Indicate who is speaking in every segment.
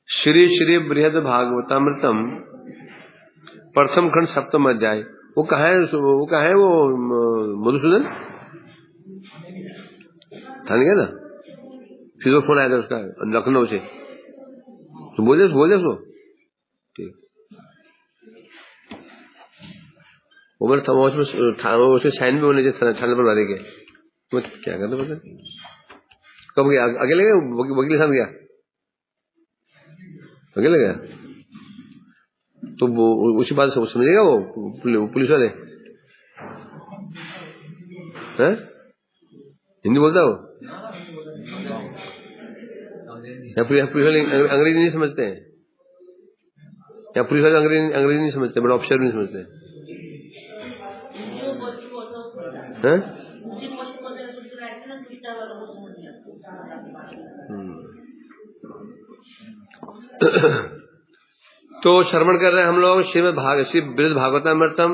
Speaker 1: श्री श्री बृहद भागवतामृतम प्रथम खंड सप्तम अध्याय। वो कहाँ है वो मधुसूदन था गया ना, फिर वो फोन आया था उसका लखनऊ से, तो बोले उसको ठीक वो मेरे उसमें साइन भी होने चाहिए थाने पर वाले के। तो क्या करना पता कब गया, अकेले गया वकील के साथ गया, अकेले गया तो वो उसी बात समझेगा वो पुलिस वाले हैं? हिंदी बोलता हो या पुलिस वाले अंग्रेजी नहीं समझते हैं, या पुलिस वाले अंग्रेजी नहीं समझते, बड़ा ऑफिसर नहीं समझते हैं? तो श्रवण कर रहे हैं हम लोग श्री बृहद भागवतामृतम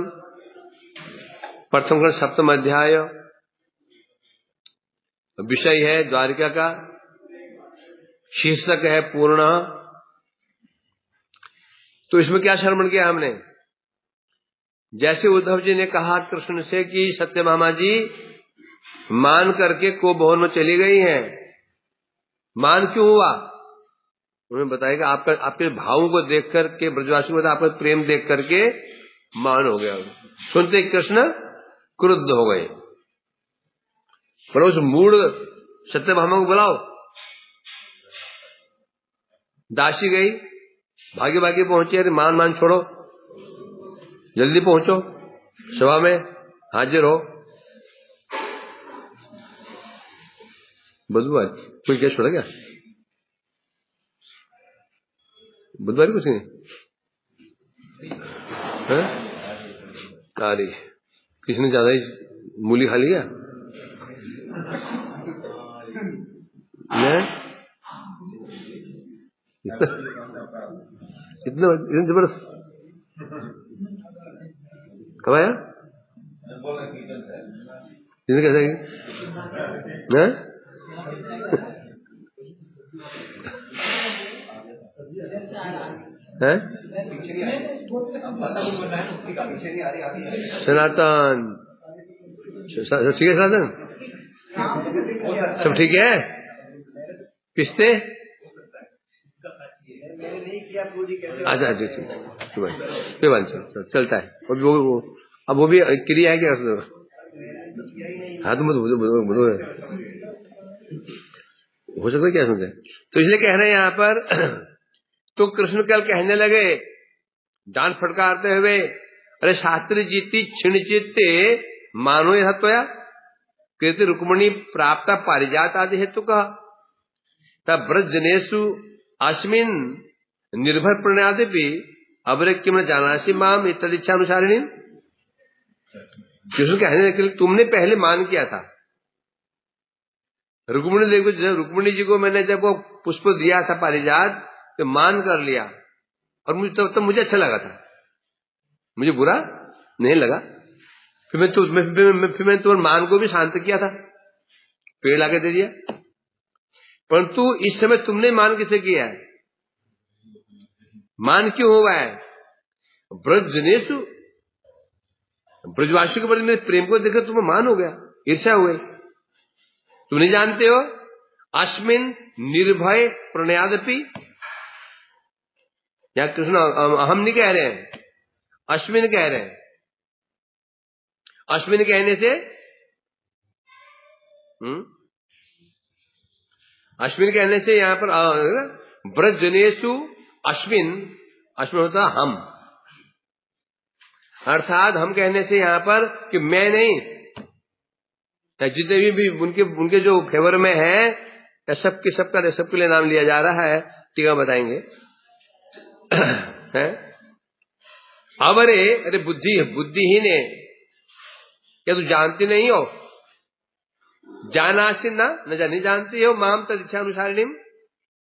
Speaker 1: प्रथम खंड सप्तम अध्याय। विषय है द्वारिका का, शीर्षक है पूर्ण। तो इसमें क्या श्रवण किया हमने? जैसे उद्धव जी ने कहा कृष्ण से कि सत्यभामा जी मान करके को भवन में चली गई हैं, मान क्यों हुआ? उन्होंने बताया कि आपके भावों को देख करके, ब्रजवासी को आपका प्रेम देख करके मान हो गया। सुनते कृष्ण क्रुद्ध हो गए, पर उस मूड सत्यभामा को बुलाओ। दासी गई, भागी भागी पहुंची, अरे मान छोड़ो, जल्दी पहुंचो, सभा में हाजिर हो। बुधवार कोई केस छोड़ा क्या? बुधवार कुछ नहीं है? अरे किसने ज्यादा ही मूली खा लिया? इतना जबरदस्त कब आया? किसने कैसा है? सनातन ठीक है, सनातन सब ठीक है? किसने? अच्छा ठीक चलता है। अब वो भी क्रिया है क्या? हाँ तो हो सकता है क्या सुनते? तो इसलिए कह रहे हैं यहाँ पर तो कृष्ण कल कहने लगे डांट फटकारते हुए, अरे शास्त्री जीती क्षीण चित्ते मानो यह तोया कृति रुक्मणी प्राप्त पारिजात आदि हेतु कहा तब ब्रज जनेशु अस्मिन निर्भर प्रणयादि अवरे किम न जानासी माम इच्छा अनुसारिणी। कृष्ण कहने के लिए तुमने पहले मान किया था, रुक्मिणी जी को मैंने जब वो पुष्प दिया था पारिजात तो मान कर लिया, और मुझे तब मुझे अच्छा लगा था, मुझे बुरा नहीं लगा। फिर मैं तुम्हारे मान को भी शांत किया था, पेड़ लाके दे दिया। परंतु इस समय तुमने मान किसे किया है? मान क्यों हुआ है? ब्रज जनेशु ब्रजवासी के प्रति मेरे प्रेम को देखकर तुम्हें मान हो गया, ईर्ष्या हो गई। तुम नहीं जानते हो अस्मिन निर्भय प्रणयादपि, या कृष्ण हम नहीं कह रहे हैं, अश्विन कह रहे हैं। अश्विन कहने से अश्विन कहने से यहां पर ब्रज जनेशु अश्विन होता हम, अर्थात हम कहने से यहां पर कि मैं नहीं, जितने भी उनके जो फेवर में है सबके लिए नाम लिया जा रहा है। टीका बताएंगे है? अब अरे बुद्धिहीन है, क्या तू जानती नहीं हो? जानासी न जानी जानती हो माम तद इच्छा अनुसारिणी,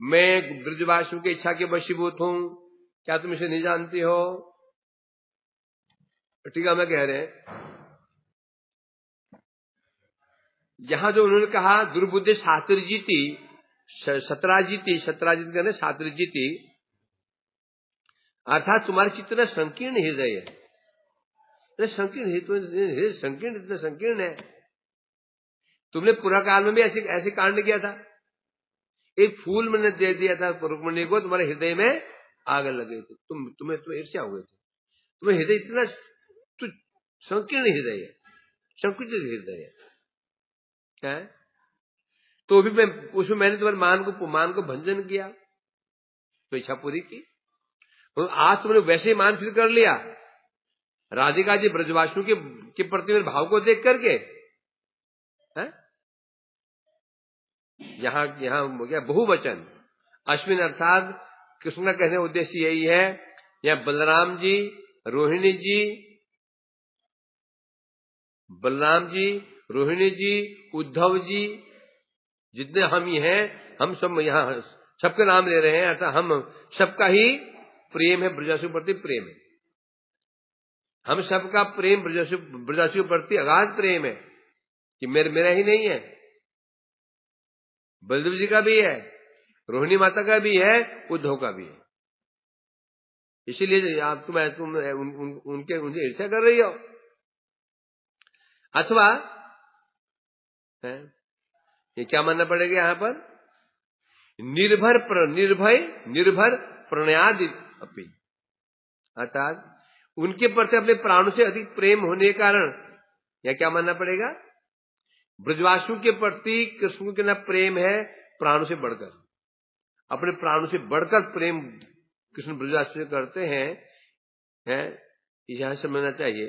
Speaker 1: मैं ब्रजवासियों की इच्छा के वशीभूत हूं, क्या तुम इसे नहीं जानती हो? टीका में कह रहे हैं यहां जो उन्होंने कहा दुर्बुद्धि शास्त्री जीती, सत्राजिति करने सात्रिजिति, अर्थात तुम्हारे चित्त में संकीर्ण हृदय है। संकीर्ण हृदय संकीर्ण, इतना संकीर्ण है। तुमने पूरा काल में भी ऐसे कांड किया था। एक फूल मैंने दे दिया था रुक्मिणी को, तुम्हारे हृदय में आग लगे थे, तुम्हें ईर्ष्या हो गई थी। तुम्हें हृदय इतना संकीर्ण हृदय है, संकुचित हृदय है। तो भी उसमें मैंने तुम्हारे मान को भंजन किया, तो इच्छा पूरी की। तो आज तुमने वैसे मान फिर कर लिया राधिका जी ब्रजवासियों के प्रति मेरे भाव को देख करके। यहाँ हो गया बहुवचन। अश्विन अर्थात कृष्ण का कहने का उद्देश्य यही है, यहाँ बलराम जी, रोहिणी जी, उद्धव जी, जितने हम ही हैं, हम सब यहाँ सबके नाम ले रहे हैं। अर्थात हम सबका ही प्रेम है, ब्रजवासियों प्रति प्रेम है। हम सबका प्रेम ब्रजवासियों प्रति अगाध प्रेम है कि मेरा ही नहीं है, बलदेव जी का भी है, रोहिणी माता का भी है, उद्धव का भी है। इसीलिए आप तुम उनसे ईर्ष्या कर रही हो। अथवा ये क्या मानना पड़ेगा यहाँ पर, निर्भय प्रणयादि अपनी, अर्थात उनके प्रति अपने प्राणों से अधिक प्रेम होने के कारण यह क्या मानना पड़ेगा, ब्रजवासियों के प्रति कृष्ण के ना प्रेम है प्राणों से बढ़कर, अपने प्राणों से बढ़कर प्रेम कृष्ण ब्रजवासियों से करते हैं। यहां समझना चाहिए।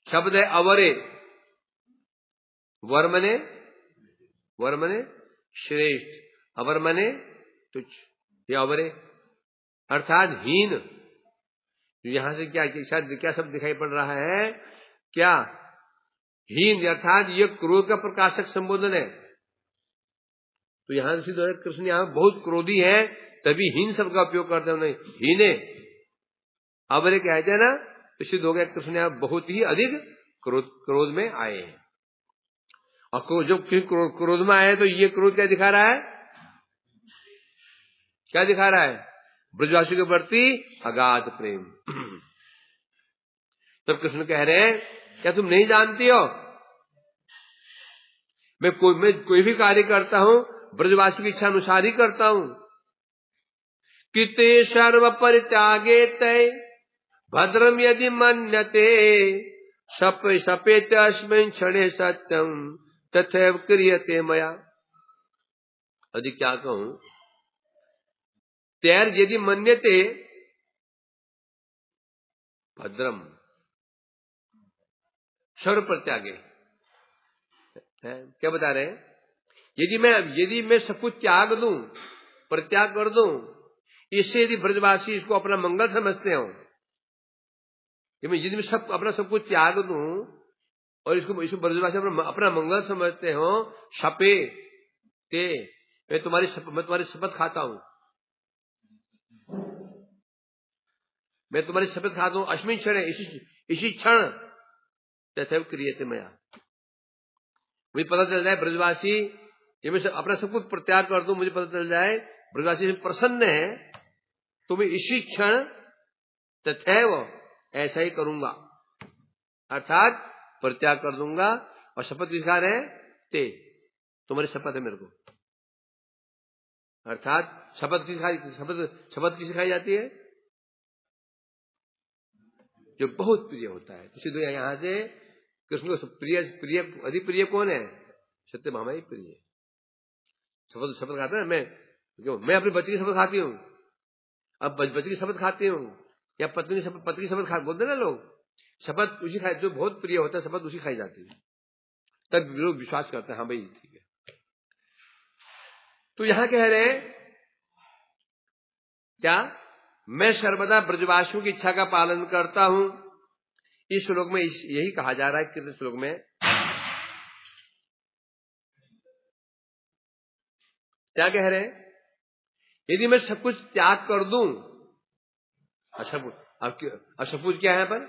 Speaker 1: शब्द है अवरे, वर मने श्रेष्ठ, अवर मने तुच्छ, ये अवरे अर्थात हीन। यहां से क्या शब्द दिखाई पड़ रहा है, क्या हीन, अर्थात ये क्रोध का प्रकाशक संबोधन है। तो यहां से सिद्ध कृष्ण यहां बहुत क्रोधी है, तभी हीन शब्द का उपयोग करते हैं। नहीं हीने अवरे कहते हैं ना, तो सिद्ध हो गया कृष्ण यहां बहुत ही अधिक क्रोध में आए हैं। और जब क्रोध में आए तो ये क्रोध क्या दिखा रहा है, क्या दिखा रहा है, ब्रजवासियों के प्रति अगाध प्रेम। तब कृष्ण कह रहे हैं, क्या तुम नहीं जानती हो, मैं कोई भी कार्य करता हूं ब्रजवासियों की इच्छा अनुसार ही करता हूं। कृते सर्व परित्यागे तय भद्रम यदि मन्यते सपेत अस्मिन् क्षणे सत्यम तथैव क्रियते मया। यदि क्या कहूं, तैर यदि मन्यते भद्रम सर्व परित्यागे, क्या बता रहे हैं, यदि मैं सब कुछ त्याग दूं, परित्याग कर दूं, इससे यदि ब्रजवासी इसको अपना मंगल समझते हो, यदि मैं अपना सब कुछ त्याग दूं और इसको ब्रजवासी अपना मंगल समझते हो, शपे ते मैं तुम्हारी शपथ खाता हूं, मैं तुम्हारी शपथ खाता हूं, अस्मिन् क्षणे इसी क्षण तथैव क्रियते मया। मुझे पता चल जाए ब्रजवासी, ये मैं अपना सब कुछ प्रत्याग कर दूं, मुझे पता चल जाए ब्रजवासी में प्रसन्न है, तो मैं इसी क्षण तथैव ऐसा ही करूंगा, अर्थात परित्याग कर दूंगा। और शपथ किसका है, ते तुम्हारी शपथ है मेरे को, अर्थात शपथ की सिखाई जाती है जो बहुत प्रिय होता है। तो सीधे यहां से कृष्ण को प्रिय अधिक प्रिय कौन है, सत्यभामा ही प्रिय। शपथ खाता है, मैं अपनी बच्ची की शपथ खाती हूँ, अब बच्ची की शपथ खाती हूँ, या पत्नी की शपथ खा बोलते ना लोग, शपथ उसी खाई, जो बहुत प्रिय होता है शपथ उसी खाई जाती है, तब लोग विश्वास करते हैं हाँ भाई ठीक है। तो यहां कह रहे हैं क्या, मैं सर्वदा ब्रजवासियों की इच्छा का पालन करता हूं। इस श्लोक में यही कहा जा रहा है, कृत श्लोक में क्या कह रहे हैं, यदि मैं सब कुछ त्याग कर दूं, सब कुछ क्या है पर,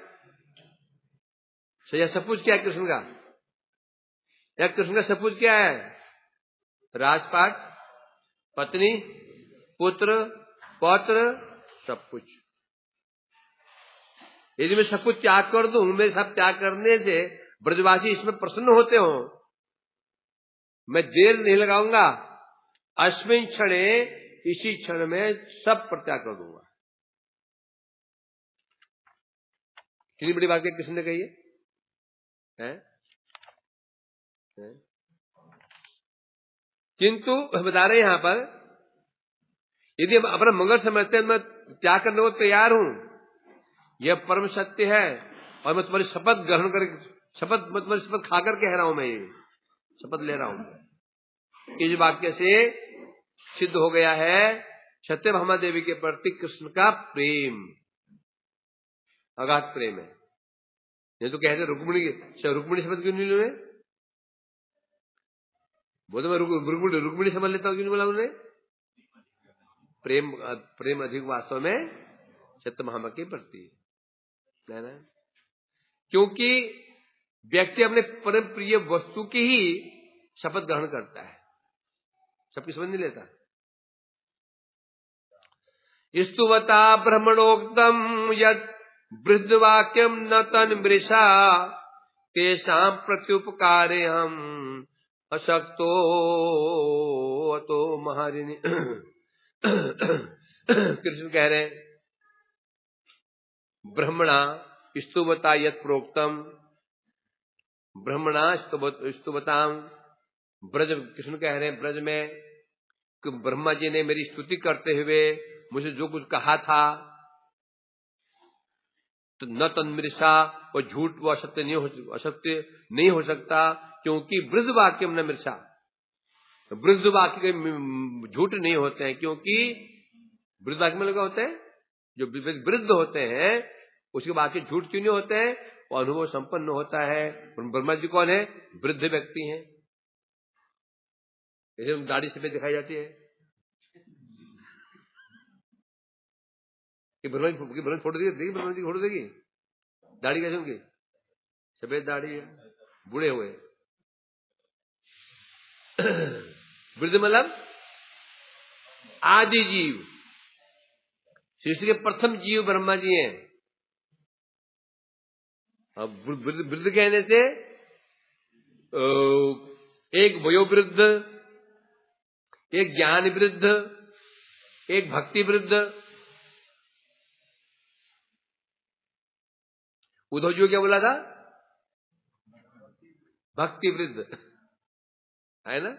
Speaker 1: सब कुछ क्या है कृष्ण का, या कृष्ण का सब कुछ क्या है, राजपाट, पत्नी, पुत्र, पौत्र, सब कुछ। यदि मैं सब कुछ त्याग कर दूं, मेरे सब त्याग करने से ब्रजवासी इसमें प्रसन्न होते हो, मैं देर नहीं लगाऊंगा, अस्मिन् क्षणे, इसी क्षण में सब प्रत्याग कर दूंगा। कितनी बड़ी बात किसने कही है? किंतु बता रहे यहां पर, यदि हम अपना मंगल समझते हैं, मैं त्याग करने को तैयार हूं, यह परम सत्य है, और मैं तुम्हारी शपथ ग्रहण कर, तुम्हारी शपथ खाकर कह रहा हूं, मैं ये शपथ ले रहा हूं। इस वाक्य से सिद्ध हो गया है सत्यभामा देवी के प्रति कृष्ण का प्रेम, अगाध प्रेम है। ये तो कहते रुक्मिणी शपथ क्यों नहीं लिए? बोलते मैं रुक्मिणी समझ लेता हूं, क्यों नहीं बोला उन्होंने? प्रेम अधिक वास्तव में सत्यभामा के प्रति है ना, क्योंकि व्यक्ति अपने परम प्रिय वस्तु की ही शपथ ग्रहण करता है, सबकी समझ नहीं लेता। स्तुवता ब्रह्मणोक्तम यत् वृद्धवाक्यम न तन्मृषा तेषां प्रत्युपकारे हम अशक्तो अतो महारिणी। कृष्ण कह रहे हैं, ब्रह्मणा स्तुवता यत् प्रोक्तम, ब्रह्मणा स्तुवताम, ब्रज, कृष्ण कह रहे हैं ब्रज में ब्रह्मा जी ने मेरी स्तुति करते हुए मुझे जो कुछ कहा था, तो न तन्मृषा, वो झूठ, वो असत्य नहीं हो सकता, क्योंकि वृद्ध वाक्य न मृषा, वृद्ध वाक्य के झूठ नहीं होते हैं, क्योंकि वृद्ध वाक्य में लगा होते हैं, जो वृद्ध होते हैं उसके वाक्य झूठ क्यों नहीं होते हैं? वो अनुभव संपन्न होता है। ब्रह्मा जी कौन है? वृद्ध व्यक्ति हैं। जैसे दाढ़ी सफेद दिखाई जाती है, ब्रह्मा जी फोटो देगी, ब्रह्मा जी फोटो देगी, दाढ़ी कैसे होंगी? सफेद दाढ़ी है, बूढ़े हुए। वृद्ध मतलब आदि जीव, सृष्टि के प्रथम जीव ब्रह्मा जी हैं। अब वृद्ध कहने से एक वयोवृद्ध, एक ज्ञान वृद्ध, एक भक्ति वृद्ध। उद्धव जी को क्या बोला था? भक्ति वृद्ध, है ना?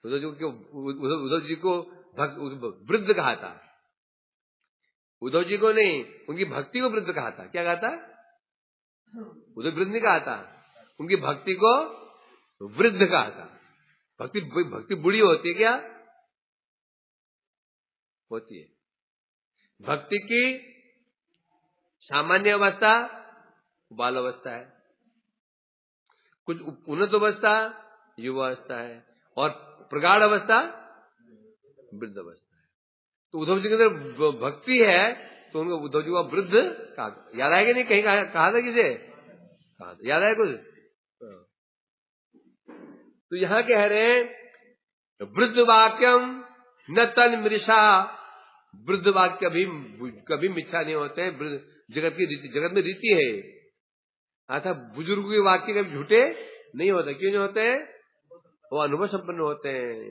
Speaker 1: उद्धव जी को वृद्ध कहा था, उद्धव जी को नहीं, उनकी भक्ति को वृद्ध कहा था। क्या कहा था? उद्धव वृद्ध नहीं कहा था, उनकी भक्ति को वृद्ध कहा था। भक्ति बुढ़ी होती है क्या? होती है। भक्ति की सामान्य अवस्था बाल अवस्था है, कुछ उन्नत अवस्था युवा अवस्था है, और प्रगाढ़ अवस्था वृद्ध अवस्था है। तो उद्धव जी के अंदर भक्ति है, तो उनको उद्धव जी को वृद्ध कहा। याद आएगा नहीं? कहीं कहा था किसे? कहा था, याद आया कुछ? तो यहां कह रहे हैं वृद्ध वाक्यम न तन मृषा, वृद्ध वाक्य कभी मिथ्या नहीं होते हैं। जगत में रीति है, अर्थात बुजुर्गों के वाक्य कभी झूठे नहीं होते। क्यों नहीं होते? वो अनुभव संपन्न होते हैं।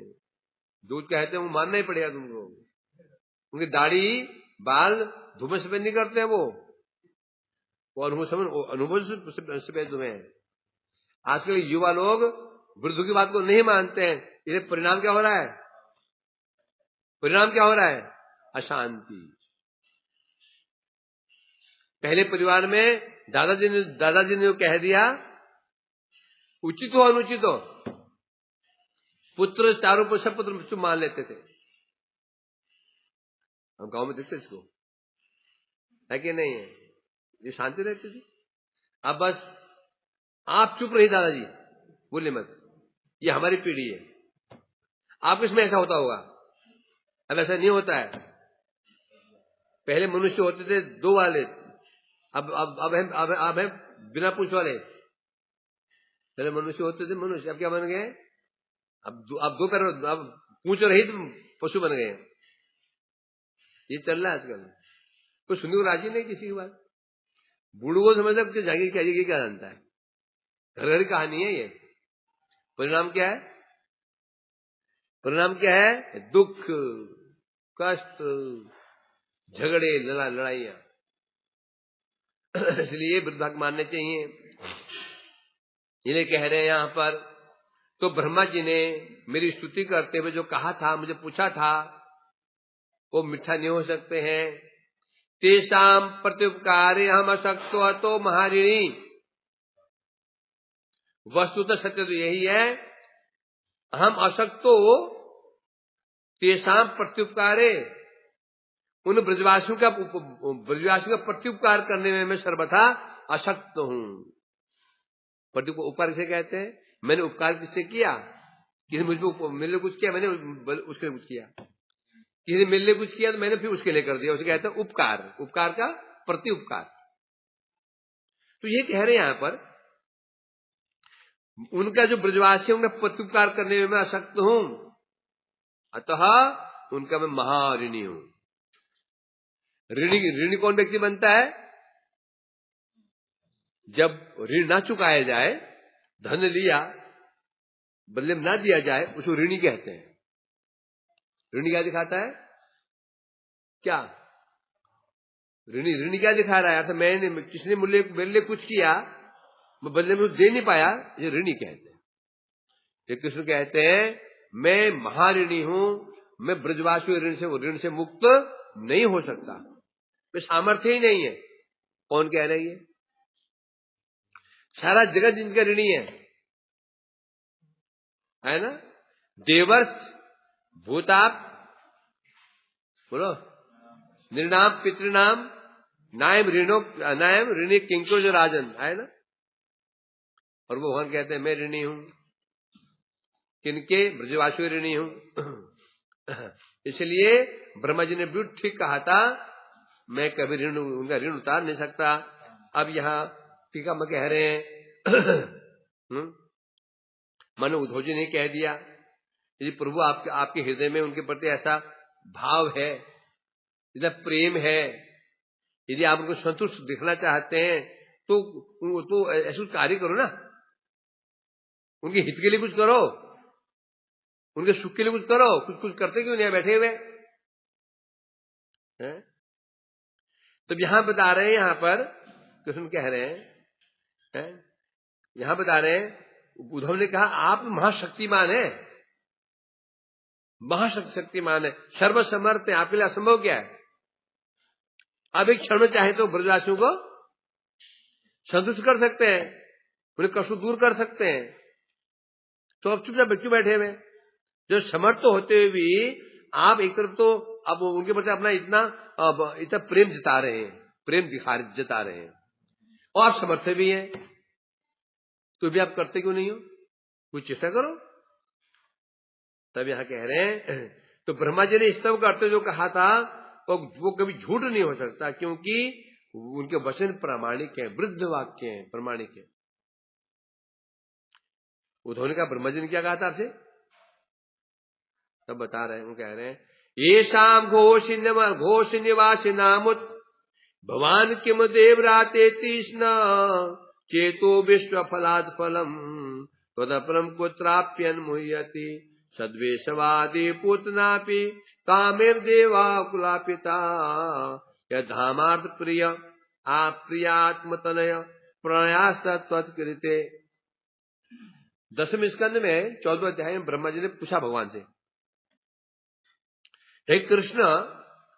Speaker 1: जो कहते हैं वो मानना ही पड़ेगा तुमको। उनकी दाढ़ी बाल धुएं सफेद नहीं करते हैं, वो अनुभव सफेद धुएं हैं। आजकल युवा लोग वृद्धों की बात को नहीं मानते हैं। इसे परिणाम क्या हो रहा है? परिणाम क्या हो रहा है? अशांति। पहले परिवार में दादाजी ने कह दिया, उचित हो अनुचित हो, पुत्र चारों पर सब पुत्र मान लेते थे। हम गांव में देखते इसको, है कि नहीं है? ये शांति रहती थी। अब बस आप चुप रही दादाजी, बोले मत, ये हमारी पीढ़ी है। आप इसमें ऐसा होता होगा, अब ऐसा नहीं होता है। पहले मनुष्य होते थे दो वाले, अब है बिना पूछ वाले। पहले मनुष्य होते थे मनुष्य, अब क्या बन गए? अब दो पैर, अब पूछ रहित पशु बन गए। ये चल रहा है आजकल, कोई सुनने को राजी नहीं किसी की बात। बूढ़ों को समझता है जाके क्या जानता है, घर घर की कहानी है ये। परिणाम क्या है? परिणाम क्या है? दुख, कष्ट, झगड़े, लड़ाइयां। इसलिए वृद्धाक मानने चाहिए। इन्हें कह रहे हैं यहां पर, तो ब्रह्मा जी ने मेरी स्तुति करते हुए जो कहा था, मुझे पूछा था, वो मिठा नहीं हो सकते हैं। तेषाम प्रत्युपकारे हम अशक्तो तो महारिणी। वस्तुतः सत्य तो यही है, हम अशक्तो तेषाम प्रत्युपकारे, उन ब्रजवासियों का प्रत्युपकार करने में मैं सर्वथा अशक्त हूं। उपकार किसे कहते हैं? मैंने उपकार किससे किया? किसी ने मुझे मेरे लिए कुछ किया, मैंने उसके लिए कुछ किया। किसी ने मेरे लिए कुछ किया तो मैंने फिर उसके लिए कर दिया, उसे कहते हैं उपकार। उपकार का प्रति उपकार। तो ये कह रहे हैं यहां पर, उनका जो ब्रजवासी उनका प्रत्युपकार करने में मैं अशक्त हूं, अतः उनका मैं महाऋणी हूं। ऋणी कौन व्यक्ति बनता है? जब ऋण ना चुकाया जाए, धन लिया बदले में ना दिया जाए, उसको ऋणी कहते हैं। ऋणी क्या दिखाता है? क्या ऋणी क्या दिखा रहा है? अर्थात मैंने किसने मेरे लिए कुछ किया, मैं बदले में दे नहीं पाया, ये ऋणी कहते हैं। ये कृष्ण कहते हैं मैं महाऋणी हूं, मैं ब्रजवासी ऋण से मुक्त नहीं हो सकता, मैं सामर्थ्य ही नहीं है। कौन कह रही है? सारा जगत जिनका ऋणी है ना? देवर्ष, भूताप, बोलो, निर्नाम पितृनाम, नायम ऋणी किंको जो राजन, है ना? और वो भगवान कहते हैं मैं ऋणी हूं। किनके? ब्रजवासी ऋणी हूं। इसलिए ब्रह्मा जी ने भी ठीक कहा था, मैं कभी उनका ऋण उतार नहीं सकता। अब यहां टीका में कह रहे हैं मानो उद्धव जी ने कह दिया, यदि प्रभु आपके हृदय में उनके प्रति ऐसा भाव है, इतना प्रेम है, यदि आप उनको संतुष्ट दिखना चाहते हैं, तो ऐसा कार्य करो ना, उनके हित के लिए कुछ करो, उनके सुख के लिए कुछ करो। कुछ करते क्यों नहीं बैठे हुए हैं? तब यहां बता रहे हैं, यहां पर कृष्ण कह रहे हैं, यहां बता रहे हैं, उद्धव ने कहा आप महाशक्तिमान है, महाशक्तिमान है, सर्वसमर्थ है, आपके लिए असंभव क्या है? आप एक क्षण में चाहे तो ब्रजवासियों को संतुष्ट कर सकते हैं, उन्हें कष्ट दूर कर सकते हैं। तो अब चुपचाप क्यों बैठे हुए? जो समर्थ होते हुए भी आप एक तरफ तो अब उनके प्रति अपना इतना प्रेम जता रहे हैं, प्रेम जता रहे हैं, और आप समर्थ भी हैं, तो भी आप करते क्यों नहीं हो? कुछ चेष्टा करो। तब यहां कह रहे हैं, तो ब्रह्मा जी ने स्तव करते जो कहा था वो कभी झूठ नहीं हो सकता, क्योंकि उनके वचन प्रामाणिक है, वृद्ध वाक्य है, प्रामाणिक है। उद्धव ने कहा ब्रह्मा जी ने क्या कहा था आपसे? तब बता रहे हैं, वो कह रहे हैं, ये शाम घोष निवासी नामुत भवान किम देवराते तीष्ण चेतो विश्व फलाद फलम तदपरम कुत्राप्यन मुह्यति सद्वेशवादी पूतनापि कामेव देवा कुलापिता यधामार्थ प्रिय आप्रियात्मतनय प्रयास तत्कृते। 10वें स्कंद में 14वें अध्याय में ब्रह्मा जी ने पूछा भगवान से, हे कृष्ण,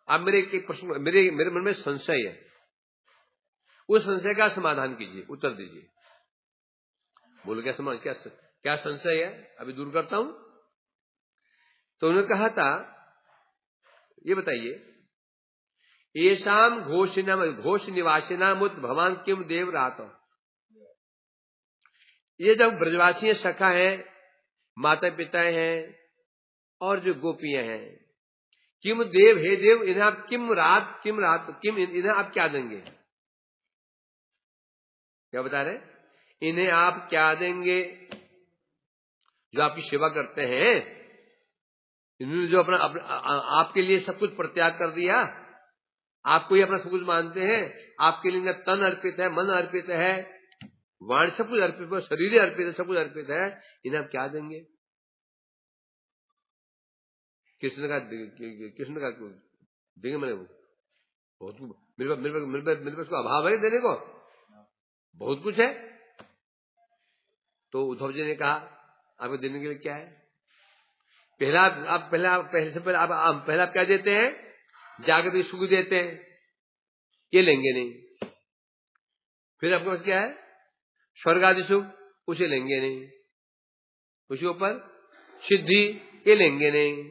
Speaker 1: आप मेरे एक प्रश्न, मेरे मन में संशय है, उस संशय का समाधान कीजिए, उत्तर दीजिए। बोलो क्या संशय है, अभी दूर करता हूं। तो उन्होंने कहा था, ये बताइए, येषाम घोष निवासिनामुत भवान किम देव रात। ये जब ब्रजवासी सखा है, माता पिता हैं और जो गोपियां हैं, किम देव, हे देव, इन्हें आप इन्हें आप क्या देंगे? क्या बता रहे? इन्हें आप क्या देंगे जो आपकी सेवा करते हैं? इन्होंने जो आपके लिए सब कुछ परित्याग कर दिया, आपको ही अपना सब कुछ मानते हैं, आपके लिए तन अर्पित है, मन अर्पित है, वाणी सब कुछ अर्पित है, शरीर अर्पित है, सब कुछ अर्पित है, इन्हें आप क्या देंगे? कृष्ण का देंगे? मैंने बहुत मेरे पास अभाव है देने को, बहुत कुछ है। तो उद्धव जी ने कहा आपको देने के लिए क्या है? पहले आप क्या देते हैं? जागृत सुख देते हैं, ये लेंगे नहीं। फिर आपके पास क्या है? स्वर्ग आदि सुख, उसे लेंगे नहीं। उसके ऊपर सिद्धि, ये लेंगे नहीं।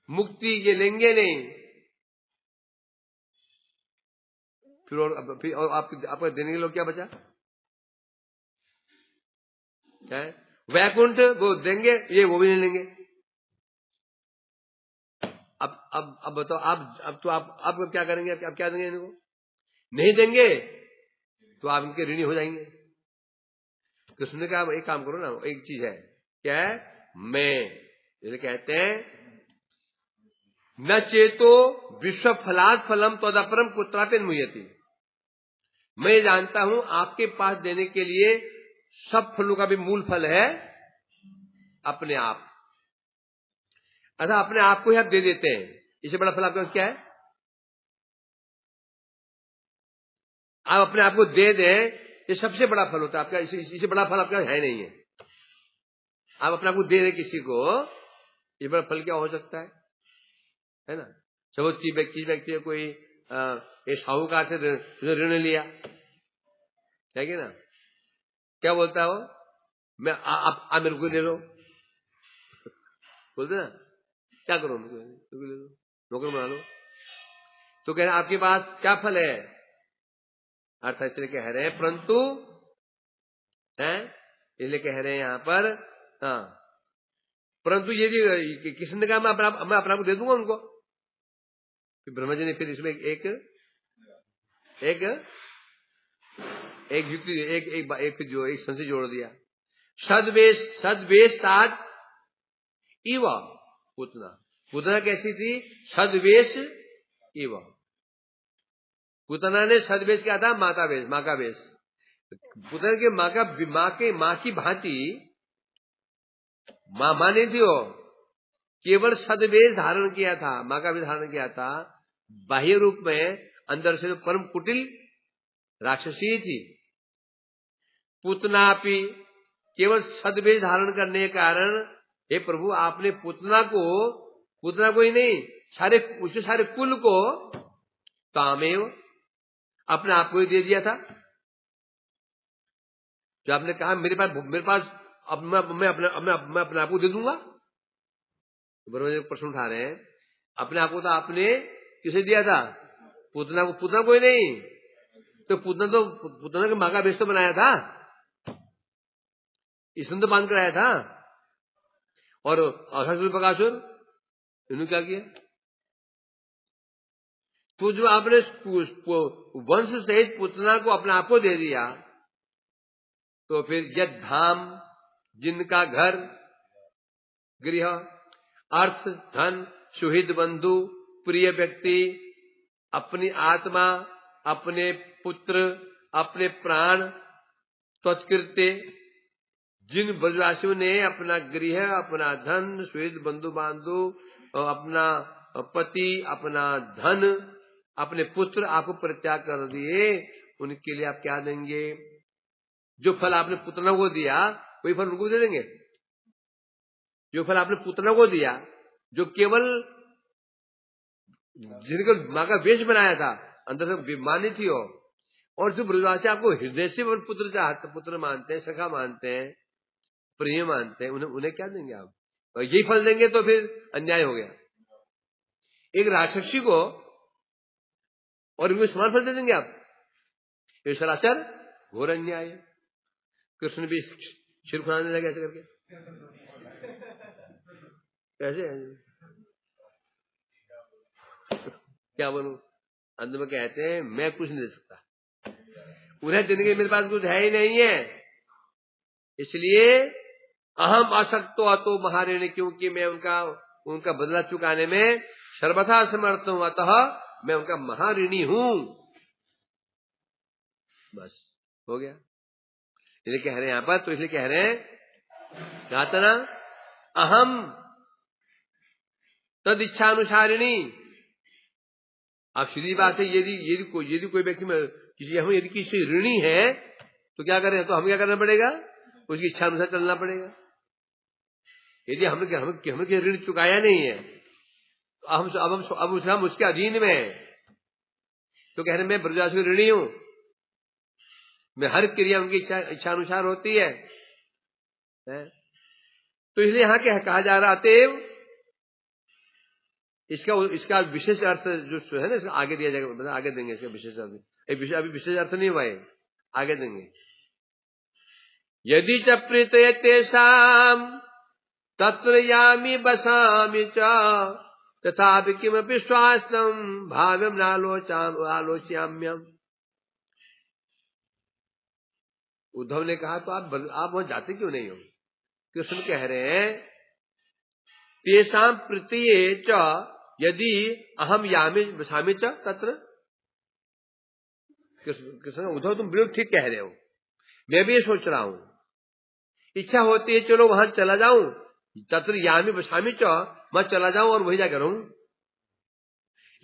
Speaker 1: मुक्ति, ये लेंगे नहीं। फिर आपको देने के लिए क्या बचा? क्या है? वैकुंठ वो देंगे, ये वो भी नहीं लेंगे। अब बताओ, आप क्या करेंगे? आप क्या देंगे इनको? नहीं देंगे तो आप इनके ऋणी हो जाएंगे। कृष्ण ने कहा एक काम करो ना, एक चीज है, क्या है? मैं, जैसे कहते हैं न चेतो विश्व फलात् फलम तदपरम कुत्रापि मुह्यति। मैं जानता हूं आपके पास देने के लिए सब फलों का भी मूल फल है अपने आप। अतः अपने आप को ही आप दे देते हैं, इससे बड़ा फल आपके पास क्या है? आप अपने आप को दे दें, ये सबसे बड़ा फल होता है आपका। इससे बड़ा फल आपका है नहीं है। आप अपने आप को दे रहे किसी को, ये बड़ा फल क्या हो सकता है ना? सपोज व्यक्ति कोई साहूकार से ऋण लिया, है कि ना? क्या बोलता हो? मैं आप मेरे को ले लो, बोलते ना, क्या करो? ले लो, नौकर बना लो। तो कह रहे आपके पास क्या फल है? अर्थात इसलिए कह रहे हैं परंतु, इसलिए कह रहे हैं यहां पर, हाँ, परंतु यदि किसी ने कहा मैं अपना को दे दूंगा उनको, फिर ब्रह्मा जी ने फिर इसमें एक युक्ति, एक संशय जोड़ दिया। सदवेश साध इव पुतना कैसी थी? सदवेश इव। पुतना ने सदवेश क्या था? माँ का वेश। पुतना के माँ की भांति माँ नहीं थी, वो केवल सदवेश धारण किया था, माँ का वेश धारण किया था। बाह्य रूप में, अंदर से तो परम कुटिल राक्षसी थी। पुतनापि, केवल सदवेश धारण करने के कारण, हे प्रभु आपने पुतना को ही नहीं, सारे कुल को तामेव अपने आप को ही दे दिया था। जो आपने कहा मेरे पास अब मैं अपने आप को दे दूंगा। बराबर प्रश्न उठा रहे हैं, अपने आप को तो आपने किसे दिया था? पुतना को ही नहीं। तो पुतना के माँ का वेश तो बनाया था, इसने तो बांध कराया था। और असासुर बकासुर, इन्होंने क्या किया? तो जो आपने वंश सहित पुतना को अपने आप को दे दिया, तो फिर यद धाम, जिनका घर गृह, अर्थ, धन, सुहृद बंधु, प्रिय व्यक्ति, अपनी आत्मा, अपने पुत्र, अपने प्राण, त्वत्कृत्य, जिन ब्रजवासियों ने अपना गृह, अपना धन, सुहृद बंधु बांधु, अपना पति, अपना धन, अपने पुत्र आपको परित्याग कर दिए, उनके लिए आप क्या देंगे? जो फल आपने पुतना को दिया वही फल उनको दे देंगे। जो फल आपने पुतना को दिया, जो केवल जिनका माँ का वेश बनाया था, अंदर से बेईमानी थी हो, और जो ब्रजवासी आपको हृदय से पुत्र मानते हैं, सखा मानते हैं, प्रिय मानते हैं, उन्हें क्या देंगे आप? और यही फल देंगे तो फिर अन्याय हो गया। एक राक्षसी को और इनको समान फल दे देंगे आप, ये सरासर घोर अन्याय है। कृष्ण भी सिर खुनाने लगे ऐसे करके, कैसे क्या बोलूं? अंत में कहते हैं मैं कुछ नहीं दे सकता, उन्हें देने के मेरे पास कुछ है ही नहीं है, इसलिए अहम आसक्तो अतो महारेण, क्योंकि मैं उनका उनका बदला चुकाने में सर्वथा समर्थ हूं, अतः मैं उनका महाऋणी हूं। बस हो गया। इसलिए कह रहे हैं यहां पर, तो इसलिए कह रहे हैं, कहा था ना, अहम तद इच्छानुसारिणी। अब सीधी बात है, यदि कोई व्यक्ति यदि किसी ऋणी है तो क्या करें, तो हमें क्या करना पड़ेगा, उसकी इच्छा अनुसार चलना पड़ेगा। यदि हमने ऋण चुकाया नहीं है तो हम उसके अधीन में है, तो कह रहे मैं ब्रजवासी ऋणी हूं, मैं हर क्रिया उनकी इच्छा अनुसार होती है। तो इसलिए यहां क्या कहा जा रहा, अतएव इसका विशेष अर्थ जो है ना, इसका आगे दिया जाएगा, मतलब आगे देंगे इसका विशेष अर्थ। अभी विशेष अर्थ नहीं हुआ है, आगे देंगे। यदि च प्रीतये तेषाम् तत्र यामि बसामि च तथापि किमपि स्वास्थ्यम् भाव्यम् नालोच्याम्यम्। उद्धव ने कहा, तो आप वहां जाते क्यों नहीं हो? कृष्ण कह रहे हैं, तेषाम् प्रीतये च यदि अहम यामि बसामि च तत्र। कृष्ण, उद्धव तुम बिल्कुल ठीक कह रहे हो, मैं भी ये सोच रहा हूं, इच्छा होती है चलो वहां चला जाऊं, तत्र यामी बसामी च, मैं चला जाऊं और वही जाकर रहूं।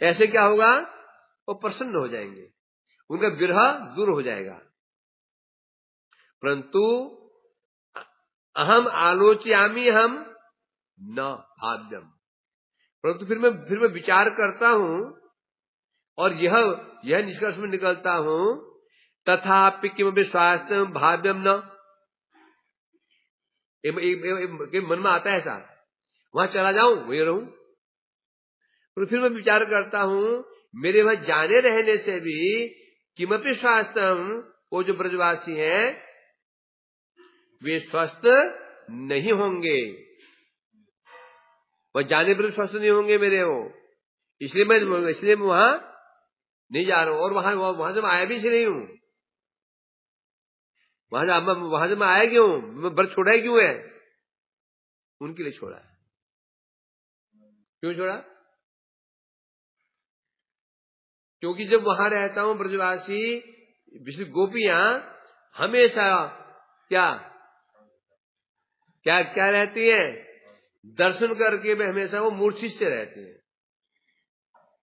Speaker 1: ऐसे क्या होगा, वो प्रसन्न हो जाएंगे, उनका विरह दूर हो जाएगा। परंतु अहम आलोचयामी हम न भाव्यम, परंतु फिर मैं विचार करता हूं और यह निष्कर्ष में निकलता हूं, तथापि किमपि स्वास्थ्य भाव्यम न। मन में आता है ऐसा, वहां चला जाऊं वही रहूं। तो फिर मैं विचार करता हूं, मेरे वहां जाने रहने से भी किमपि स्वास्थ्यम, वो जो ब्रजवासी हैं वे स्वस्थ नहीं होंगे, वह जाने पर स्वस्थ नहीं होंगे मेरे वो, इसलिए मैं वहां नहीं जा रहा हूं। और वहां से मैं आया भी इसलिए नहीं हूं, वहां से मैं आया क्यों, मैं व्रत छोड़ा ही क्यों है, उनके लिए छोड़ा है। क्यों छोड़ा? क्योंकि जब वहां रहता हूं ब्रजवासी विशेष गोपियां हमेशा क्या क्या क्या रहती हैं, दर्शन करके वे हमेशा वो मूर्छित से रहती हैं,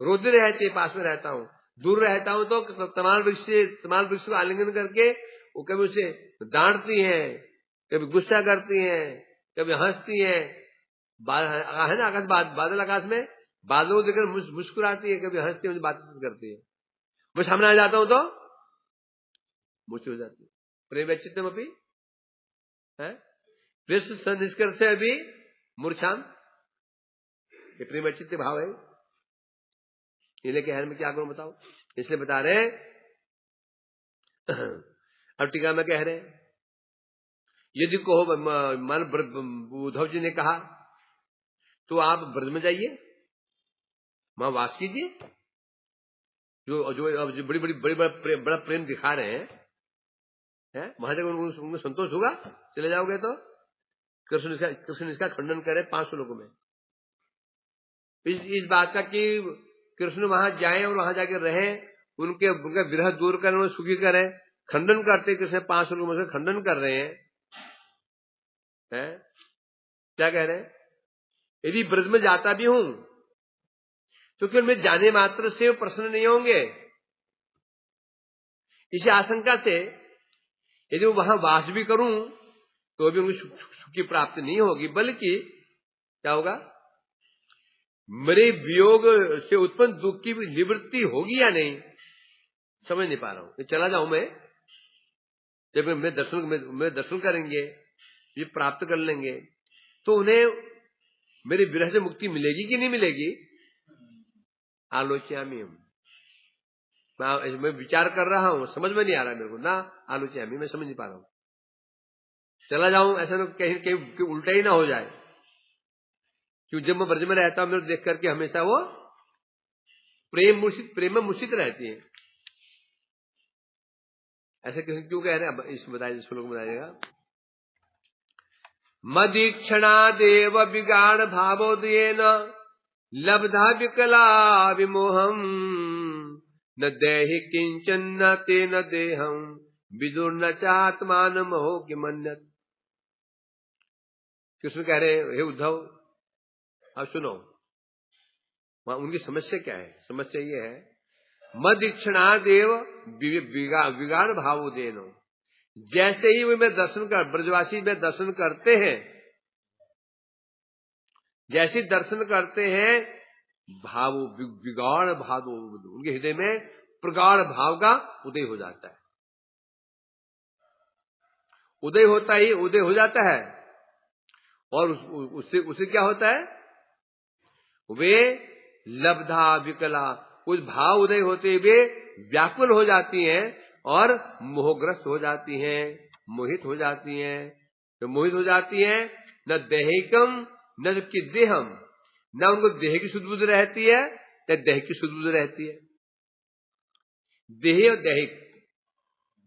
Speaker 1: रोते रहती है। पास में रहता हूं, दूर रहता हूं तो तमाल वृक्ष को आलिंगन करके वो कभी उसे डांटती हैं, कभी गुस्सा करती हैं, कभी हंसती हैं। है ना, आकाश बादल आकाश में बादलों को देखकर मुस्कुराती है, कभी हंसती है, बातचीत करती है। मैं सामने आ जाता हूं तो मुझसे हो जाती है। प्रेम वैचित्यम अभी है, कृष्ण निष्कर्ष से अभी मूर्छाम, ये प्रेम वैचित्य भाव है। इन्हें कहने में क्या करूं बताओ, इसलिए बता रहे अब टीका में कह रहे हैं, यदि कहो मान उद्धव जी ने कहा तो आप ब्रज में जाइए, वहां वास कीजिए, जो बड़ा प्रेम दिखा रहे हैं वहां जाकर उनको संतोष होगा, चले जाओगे तो। कृष्ण इसका खंडन करे 5 श्लोकों में, इस बात का कि कृष्ण वहां जाए और वहां जाकर रहे, उनका विरह दूर करें, उन्हें सुखी करें, खंडन करते कृष्ण 5 श्लोकों में से खंडन कर रहे हैं। क्या कह रहे हैं, यदि ब्रज में जाता भी हूं तो केवल मैं जाने मात्र से प्रसन्न नहीं होंगे, इसी आशंका से यदि वहां वास भी करूं तो भी उनको सुख की प्राप्ति नहीं होगी, बल्कि क्या होगा, मेरे वियोग से उत्पन्न दुख की निवृत्ति होगी या नहीं समझ नहीं पा रहा हूं। चला जाऊं मैं, जब मैं दर्शन करेंगे, ये प्राप्त कर लेंगे, तो उन्हें मेरे विरह से मुक्ति मिलेगी कि नहीं मिलेगी। आलोच्यामी, मैं विचार कर रहा हूं, समझ में नहीं आ रहा मेरे को ना, आलोच्यामी, मैं समझ नहीं पा रहा हूं। चला जाऊं ऐसा ना कहीं उल्टा ही ना हो जाए, क्योंकि जब मैं ब्रज में रहता हूं मेरे देख करके हमेशा वो प्रेम में मूर्छित रहती है। ऐसे क्यों कह रहे हैं, इस श्लोक में बताइएगा। मदीक्षणादेव विगाढ़ भावोदयेन लब्धा विकला विमोहम न देहि किंचन न तेन देहम विदुर्न चात्मान मोह की मन्नत। कृष्ण कह रहे हे उद्धव, अब सुनो वहां उनकी समस्या क्या है। समस्या ये है, मदीक्षणादेव विगाढ़ भावोदयेन, जैसे ही वे में दर्शन कर ब्रजवासी में दर्शन करते हैं, जैसे दर्शन करते हैं भाव विगाढ़ भाव, उनके हृदय में प्रगाढ़ भाव का उदय हो जाता है। उदय होता ही उदय हो जाता है और उससे क्या होता है, वे लब्धा विकला, कुछ भाव उदय होते हुए व्याकुल हो जाती हैं और मोहग्रस्त हो जाती हैं, मोहित हो जाती हैं। तो मोहित हो जाती हैं, न देहिकम न कि देहम, न उनको देह की सुध बुध रहती है न देह की सुध बुध रहती है। देह और दैहिक,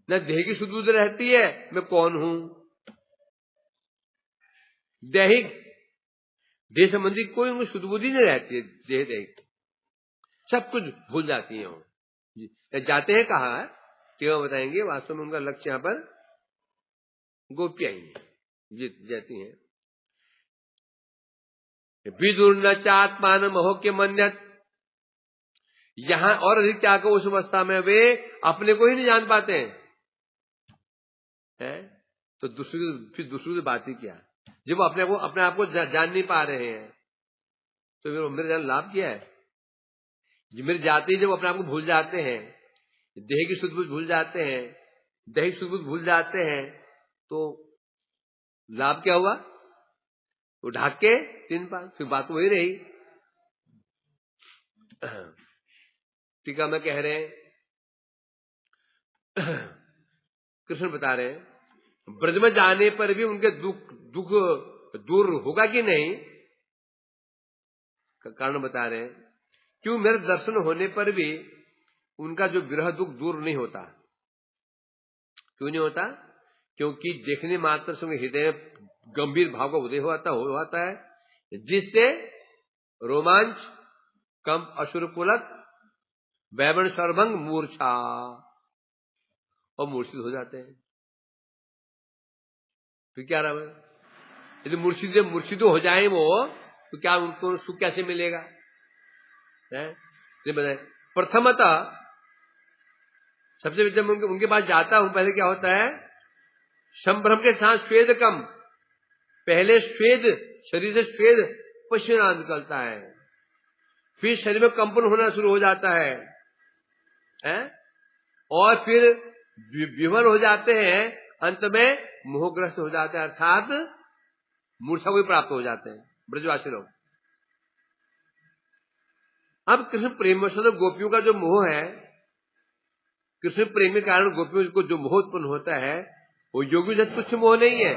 Speaker 1: न देह की सुध बुध रहती है मैं कौन हूं, दैहिक देह संबंधी कोई उनको सुध बुद्धि नहीं रहती है। देह दैहिक सब कुछ भूल जाती है। जाते हैं कहा क्यों बताएंगे, वास्तव में उनका लक्ष्य यहां पर गोपियां ही जाती हैं। विदुर न चात्मान मोह के मन्यत, यहां और अधिक क्या को उस अवस्था में वे अपने को ही नहीं जान पाते हैं। तो फिर दूसरी की बात ही क्या, जब वो अपने आप को जान नहीं पा रहे हैं तो फिर मेरे जान लाभ क्या है। मेरे जाते ही जब अपने आप को भूल जाते हैं, देह की सुध बुध भूल जाते हैं, दैहिक सुध बुध भूल जाते हैं, तो लाभ क्या हुआ, वो ढाक के 3-5 फिर बात वही रही। टीका में कह रहे हैं, कृष्ण बता रहे हैं ब्रज में जाने पर भी उनके दुख दूर होगा कि नहीं, कारण बता रहे हैं। क्यों मेरे दर्शन होने पर भी उनका जो विरह दुख दूर नहीं होता। क्यों नहीं होता, क्योंकि देखने मात्र से उनके हृदय में गंभीर भाव का उदय होता है, जिससे रोमांच, कंप, असुर पुलक, वैवण सर्वभंग, मूर्छा और मूर्छित हो जाते हैं। तो क्या रहा है, यदि मूर्छित हो जाए वो, तो क्या उनको सुख कैसे मिलेगा। प्रथमतः सबसे जब उनके पास जाता हूं, पहले क्या होता है, संभ्रम के साथ स्वेद कम, पहले स्वेद, शरीर से स्वेद पसीना निकलता है, फिर शरीर में कंपन होना शुरू हो जाता है? और फिर विवल हो जाते हैं, अंत में मोहग्रस्त हो जाते हैं, अर्थात मूर्छा को प्राप्त हो जाते हैं ब्रजवासी लोग। अब कृष्ण प्रेम से गोपियों का जो मोह है, कृष्ण प्रेम के कारण गोपियों को जो मोह उत्पन्न होता है, वो योगी से तुच्छ मोह नहीं है,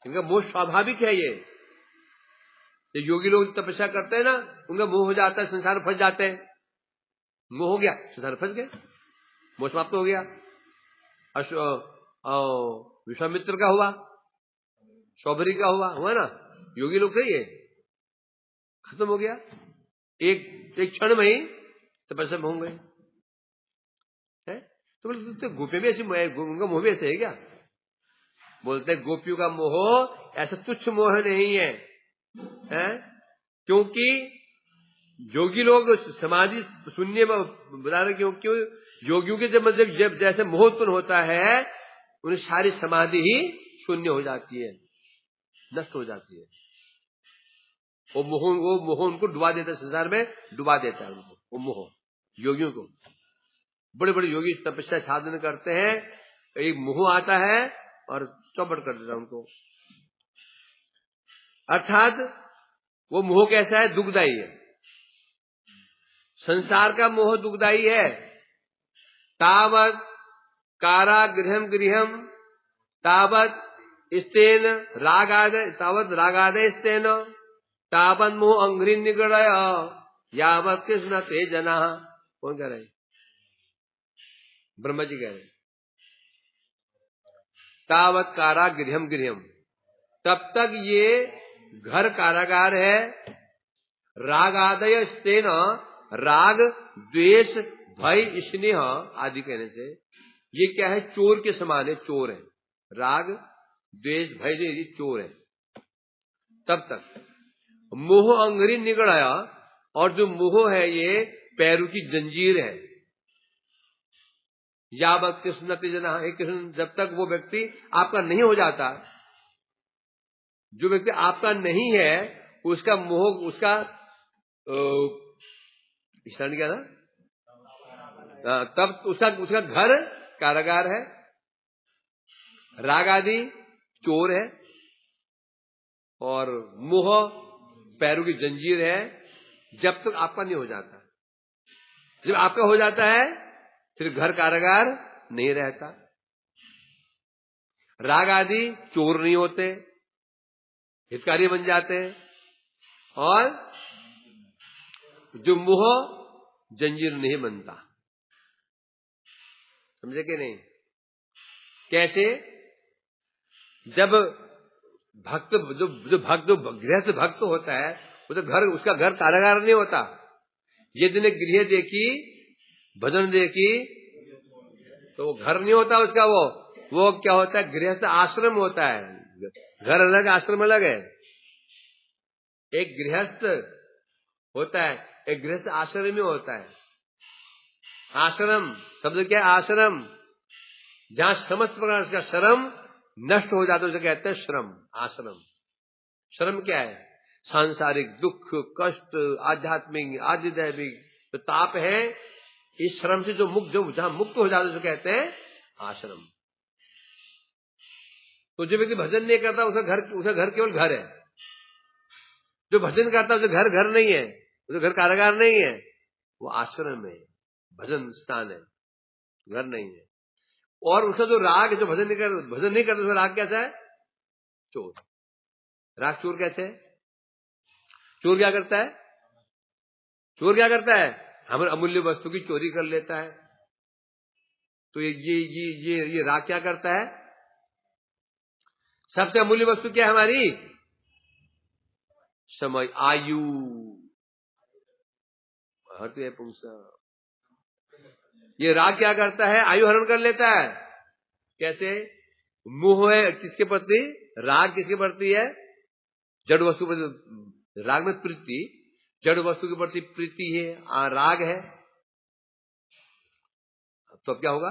Speaker 1: इनका मोह स्वाभाविक है। ये योगी लोग तपस्या करते हैं ना, उनका मोह हो जाता है, संसार फंस जाते हैं, मोह हो गया संसार फंस गए, मोह समाप्त हो गया। विश्वामित्र का हुआ, सौभरी का हुआ ना, योगी लोग थे, ये खत्म हो गया, एक क्षण में ही तपस्या में होंगे। तो बोलते गोपियां भी ऐसी, उनका मोह भी ऐसे है क्या। बोलते गोपियों का मोह ऐसा तुच्छ मोह नहीं है, क्योंकि योगी लोग समाधि शून्य में बता रहे, क्यों योगियों के जब जैसे मोह उत्पन्न होता है, उन्हें सारी समाधि ही शून्य हो जाती है, नष्ट हो जाती है। वो मोह उनको डुबा देता है, संसार में डुबा देता है उनको, वो मोह योगियों को। बड़े बड़े योगी तपस्या साधन करते हैं, एक मोह आता है और चौपट कर देता है उनको। अर्थात वो मोह कैसा है, दुखदायी है। संसार का मोह दुखदायी है। तावत कारागृहम गृहम तावत स्तेन रागादय, तावत रागादय स्तेन तावत मोह अंघ्रि निगड़य यावत कृष्ण ते जना। कौन कह रहे हैं, ब्रह्मा जी कह रहे हैं। तावत कारागृहम गृहम, तब तक ये घर कारागार है। रागादय स्तेन, राग द्वेष भय स्नेह आदि कहने से ये क्या है, चोर के समान है, चोर है। राग द्वेष भय जो ये चोर है। तब तक मोह अंगरी निगड़ाया, और जो मोह है ये पैरों की जंजीर है। यावत कृष्ण जना, हे कृष्ण, जब तक वो व्यक्ति आपका नहीं हो जाता, जो व्यक्ति आपका नहीं है उसका मोह, उसका स्टैंड क्या ना, तब उसका घर कारागार है। राग आदि चोर है, और मोह पैरों की जंजीर है, जब तक आपका नहीं हो जाता। जब आपका हो जाता है फिर घर कारागार नहीं रहता। राग आदि चोर नहीं होते, हितकारी बन जाते हैं, और जो मोह जंजीर नहीं बनता। समझे कि नहीं? कैसे? जब भक्त, जो भक्त, जो गृहस्थ भक्त होता है, वो तो घर, उसका घर कारागार नहीं होता। यदि ने गृह देखी, भजन देखी, तो वो घर नहीं होता उसका। वो क्या होता है, गृहस्थ आश्रम होता है। घर अलग, आश्रम अलग है। एक गृहस्थ होता है, एक गृहस्थ आश्रम में होता है। आश्रम शब्द क्या है? आश्रम, जहां समस्त प्रकार का श्रम नष्ट हो जाता है, उसे कहते हैं श्रम, आश्रम। श्रम क्या है? सांसारिक दुख, कष्ट, आध्यात्मिक, आदिदैविक तो ताप है, इस श्रम से जो मुक्त, जो जहां मुक्त हो जाता है, उसे कहते हैं आश्रम। तो जो व्यक्ति भजन नहीं करता उसका घर केवल घर है। जो भजन करता है उसे घर नहीं है, उसे घर कारागार नहीं है, वो आश्रम है, भजन स्थान है, घर नहीं है। और उसका जो राग है, जो भजन नहीं करता उसका राग कैसा है? चोर। राग चोर कैसे है? चोर क्या करता है? चोर क्या करता है? हमारे अमूल्य वस्तु की चोरी कर लेता है। तो ये राग क्या करता है? सबसे अमूल्य वस्तु क्या है हमारी? समय, आयु, हर तो पुंसा। ये राग क्या करता है? आयु हरण कर लेता है। कैसे? मोह है किसके प्रति? राग किसके प्रति है? जड़ वस्तु पर। राग में प्रीति, जड़ वस्तु के प्रति प्रीति है, राग है। तो अब क्या होगा?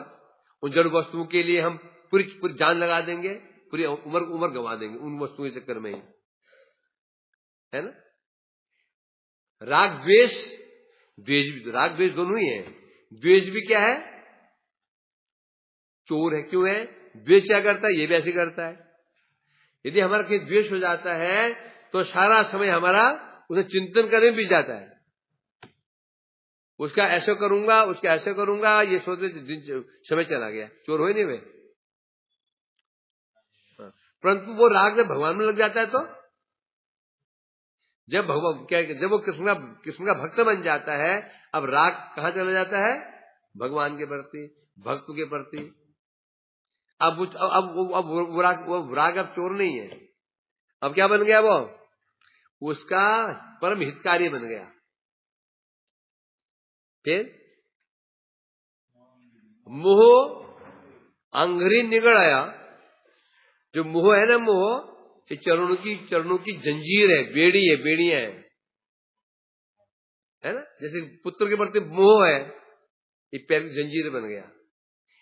Speaker 1: उन जड़ वस्तुओं के लिए हम पूरी जान लगा देंगे, पूरी उम्र गंवा देंगे उन वस्तुओं के चक्कर में ही, है ना? राग द्वेष, राग द्वेष दोनों ही है। द्वेष भी क्या है? चोर है। क्यों है? द्वेष क्या करता है? ये भी ऐसे करता है। यदि हमारा कहीं द्वेष हो जाता है तो सारा समय हमारा उसे चिंतन करने में बीत जाता है। उसका ऐसा करूंगा, उसका ऐसा करूंगा, ये सोचते दिन समय चला गया। चोर हो ही नहीं वे। परंतु वो राग जब भगवान में लग जाता है, तो जब वो कृष्ण का भक्त बन जाता है, अब राग कहां चला जाता है? भगवान के प्रति, भक्त के प्रति। अब वो राग अब चोर नहीं है। अब क्या बन गया? वो उसका परम हितकारी बन गया। फिर मोह अंगरी निगड़ आया। जो मोह है ना, मोह ये चरणों की जंजीर है, बेड़ी है, बेड़ियां है ना? जैसे पुत्र के प्रति मोह है, ये पैर की जंजीर बन गया।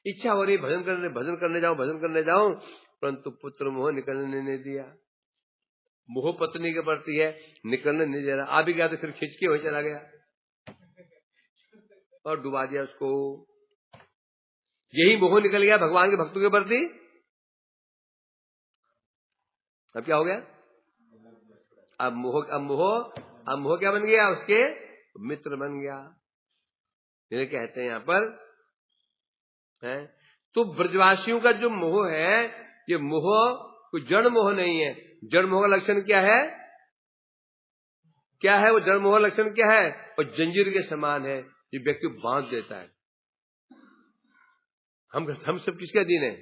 Speaker 1: इच्छा हो रही भजन करने जाऊं, परंतु पुत्र मोह निकलने नहीं दिया। मोह पत्नी के प्रति है, निकलने नहीं दे रहा। आ भी गया तो फिर खिंच के हो चला गया और डुबा दिया उसको। यही मोह निकल गया भगवान के भक्तों के प्रति। अब क्या हो गया? अब मोह क्या बन गया? उसके मित्र बन गया। ये कहते हैं यहां पर है। तो ब्रजवासियों का जो मोह है, ये मोह कोई जड़ मोह नहीं है। जड़ मोह का लक्षण क्या है? क्या है वो जड़ मोह लक्षण? क्या है? और जंजीर के समान है, ये व्यक्ति बांध देता है। हम सब किसके अधीन है?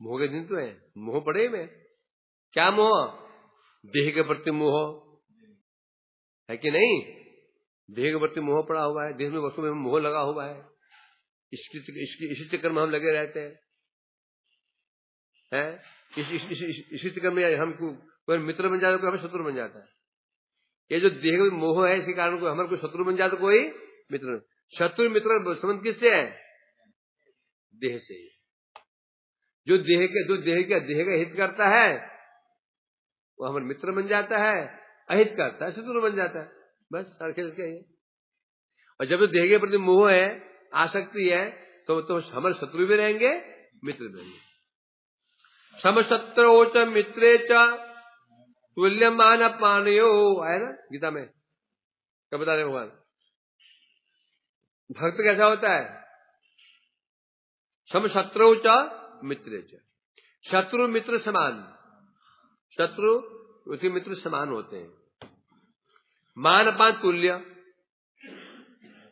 Speaker 1: मोह के दिन तो है, मोह पड़े में। क्या मोह? देह के प्रति मोह है कि नहीं? देह के प्रति मोह पड़ा हुआ है, देह में वस्तु में मोह लगा हुआ है। इसी चक्कर में हम लगे रहते हैं। इसी चक्कर में हमको कोई मित्र बन जाता है, कोई हमें शत्रु बन जाता है। ये जो देह में मोह है, इसी कारण को हमारे कोई शत्रु बन जाता, कोई मित्र। शत्रु मित्र संबंध किससे है? देह से। जो देह का हित करता है वो हमारा मित्र बन जाता है, अहित करता है शत्रु बन जाता है। बस खेल के ये। और जब देह के प्रति मोह है, आसक्ति है, तो हमारे शत्रु भी रहेंगे, मित्र भी रहेंगे। समशत्रौ च मित्रे च तुल्यमान पानयो, है ना गीता में, क्या बता रहे भगवान? भक्त कैसा होता है? समशत्रौ च मित्रे च, शत्रु मित्र समान, शत्रु उसके मित्र समान होते हैं। मान अपान तुल्य,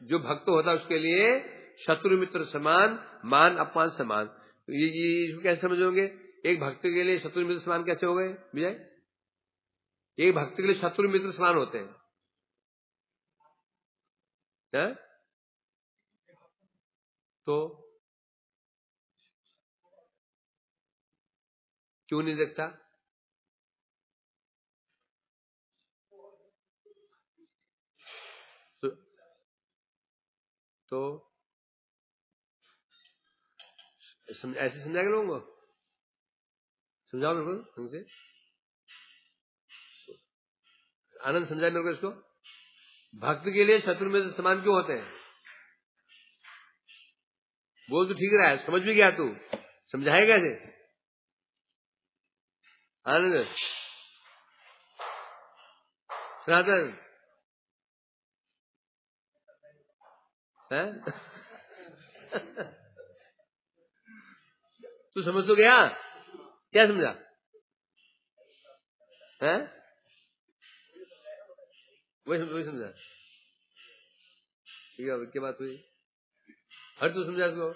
Speaker 1: जो भक्त होता है उसके लिए शत्रु मित्र समान, मान अपमान समान। ये इसको कैसे समझोगे? एक भक्त के लिए शत्रु मित्र समान कैसे हो गए विजय? एक भक्त के लिए शत्रु मित्र समान होते हैं, है? तो क्यों नहीं देखता? तो ऐसे समझाएंगे लोगों को? समझाओ मेरे को ढंग से। आनंद समझाए मेरे को इसको। भक्त के लिए शत्रु में समान क्यों होते हैं? बोल तो ठीक रहा है, समझ भी गया तू, समझाएगा कैसे? आनंद, सनातन है? तू समझ तो गया? क्या समझा है? वही समझा। ठीक है, क्या बात हुई? हर तू समझा इसको।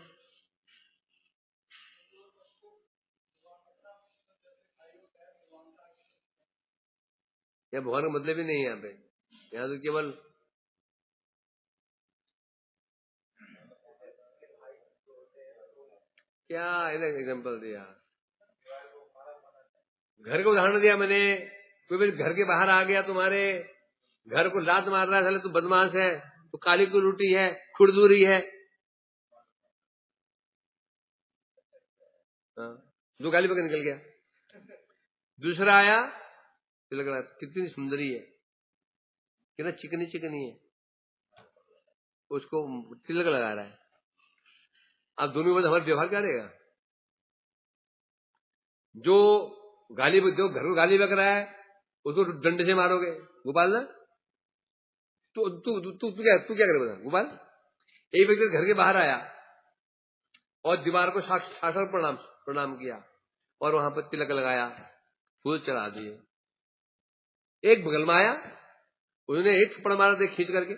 Speaker 1: यहाँ भगवान का मतलब ही नहीं है। यहाँ पे, यहाँ तो केवल क्या एग्जाम्पल दिया, घर का उदाहरण दिया मैंने। कोई भी घर के बाहर आ गया, तुम्हारे घर को लात मार रहा है, साले तू बदमाश है, तू काली को लूटी है, खुरदूरी है, जो गाली पकड़ निकल गया। दूसरा आया, लग रहा कितनी सुंदरी है, कितना चिकनी चिकनी है, उसको तिलक लगा रहा है। अब दोनों में हमारा व्यवहार क्या रहेगा? जो घर को गाली बक रहा है उसको डंडे से मारोगे गोपाल ना? तू क्या करे बता गोपाल? एक व्यक्ति घर के बाहर आया और दीवार को साक्षात प्रणाम किया और वहां पर तिलक लगाया, फूल चढ़ा दिए। एक बगल में आया, उसने एक थप्पड़ मारा दे खींच करके।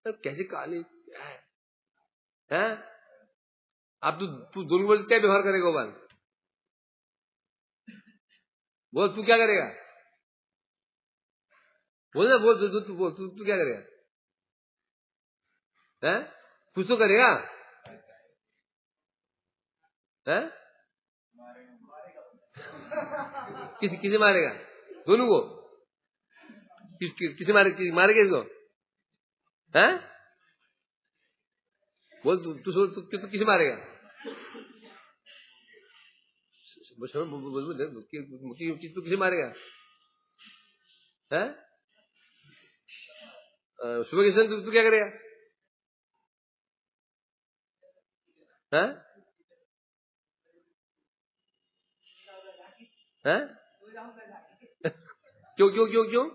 Speaker 1: तो कैसी काली है? अब तू दोनों में क्या व्यवहार करेगा गोपाल? बोल तू क्या करेगा? बोल ना, बोल तू क्या करेगा? हैं? कुछ तो करेगा? हैं? किसे मारेगा? दोनों को? किसे मारेगा इसको? हैं? बोल तू किसे मारेगा? तू किसे मारेगा? हैं? सुबह के समय तू क्या करेगा? हैं? हैं? क्यों?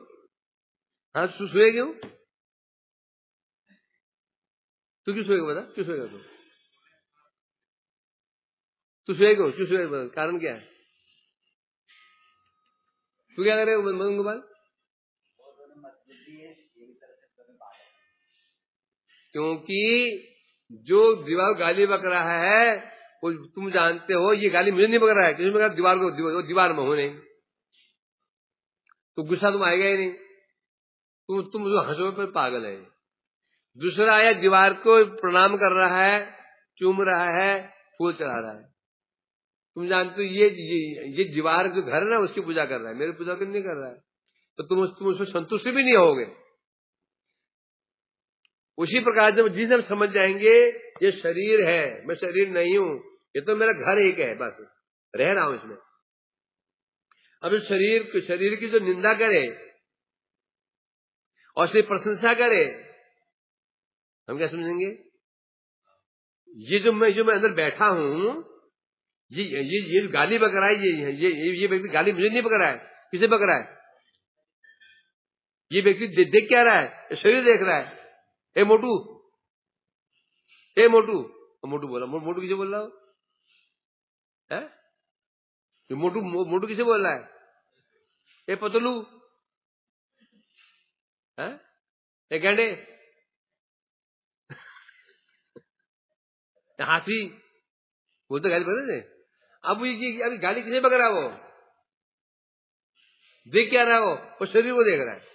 Speaker 1: हाँ, सोएगा क्यों? तू क्यों सोएगा बता? क्यों सोएगा तू? तू सोएगा क्यों? सोएगा कारण क्या है? तू क्या करेगा मदन गोपाल? क्योंकि जो दीवार गाली बक रहा है तुम जानते हो ये गाली मुझे नहीं पकड़ रहा है, किसी ने कहा दीवार को, दीवार में हो नहीं, तो गुस्सा तुम आएगा ही नहीं, तुम हंसो पर पागल है। दूसरा आया दीवार को प्रणाम कर रहा है, चूम रहा है, फूल चढ़ा रहा है। तुम जानते हो ये दीवार जो घर है ना उसकी पूजा कर रहा है, मेरी पूजा क्यों नहीं कर रहा है? तो तुम उसमें संतुष्ट भी नहीं होगे। उसी प्रकार जब जिस हम समझ जाएंगे ये शरीर है, मैं शरीर नहीं हूं, ये तो मेरा घर एक है, बस रह रहा हूं इसमें। अब इस शरीर की जो निंदा करे और उसकी प्रशंसा करे, हम क्या समझेंगे? ये जो मैं अंदर बैठा हूं, ये गाली बक रहा है, ये व्यक्ति गाली मुझे नहीं बक रहा है, किसे बक रहा है? ये व्यक्ति देख क्या रहा है? शरीर देख रहा है। ए मोटू, ए मोटू, मोटू बोला, मोटू किसे बोल रहा हो? मोटू किसे बोल रहा है? ए पतलू, ए गैंडे, हाथी बोलते गाली बक रहे थे। अब अभी गाली किसे बक रहा है? वो देख क्या रहा है? वो शरीर को देख रहा है।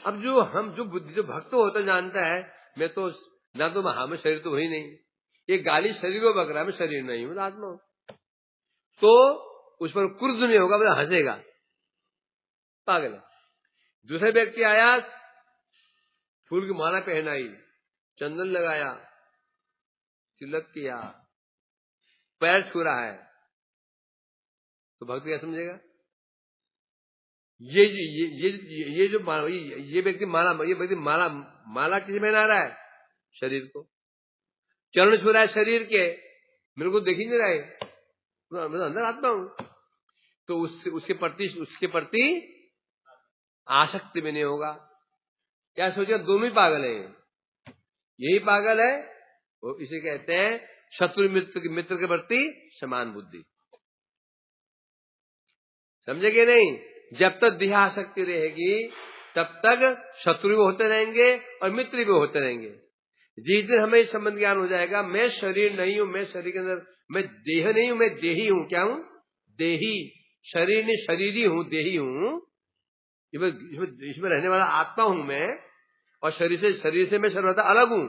Speaker 1: अब जो भक्त होता जानता है मैं तो ना, तो हमें शरीर तो वही नहीं, ये गाली शरीर को बक रहा है, मैं शरीर नहीं हूं, आत्मा हूं। तो उस पर क्रुद्ध नहीं होगा, मतलब हंसेगा, पागल है। दूसरे व्यक्ति आया, फूल की माला पहनाई, चंदन लगाया, तिलक किया, पैर छू रहा है, तो भक्त क्या समझेगा? ये व्यक्ति माला किसे पहना रहा है? शरीर को। चरण छू रहा है शरीर के, मेरे को देख ही नहीं रहा है, मैं अंदर आत्मा हूं। तो उसके प्रति आसक्ति में नहीं होगा। क्या सोचेगा? दोनों ही पागल है, यही पागल है, वो इसे कहते हैं शत्रु मित्र के प्रति समान बुद्धि। समझेगे नहीं? जब तक देह आसक्ति रहेगी तब तक शत्रु भी होते रहेंगे और मित्र भी होते रहेंगे। जिस दिन हमें संबंध ज्ञान हो जाएगा, मैं शरीर नहीं हूं, मैं शरीर के अंदर, मैं देह नहीं हूं, मैं देही हूं। क्या हूं? देही। शरीर नहीं, शरीरी हूं, देही हूं, इसमें रहने वाला आत्मा हूं मैं, और शरीर से मैं सर्वथा अलग हूं।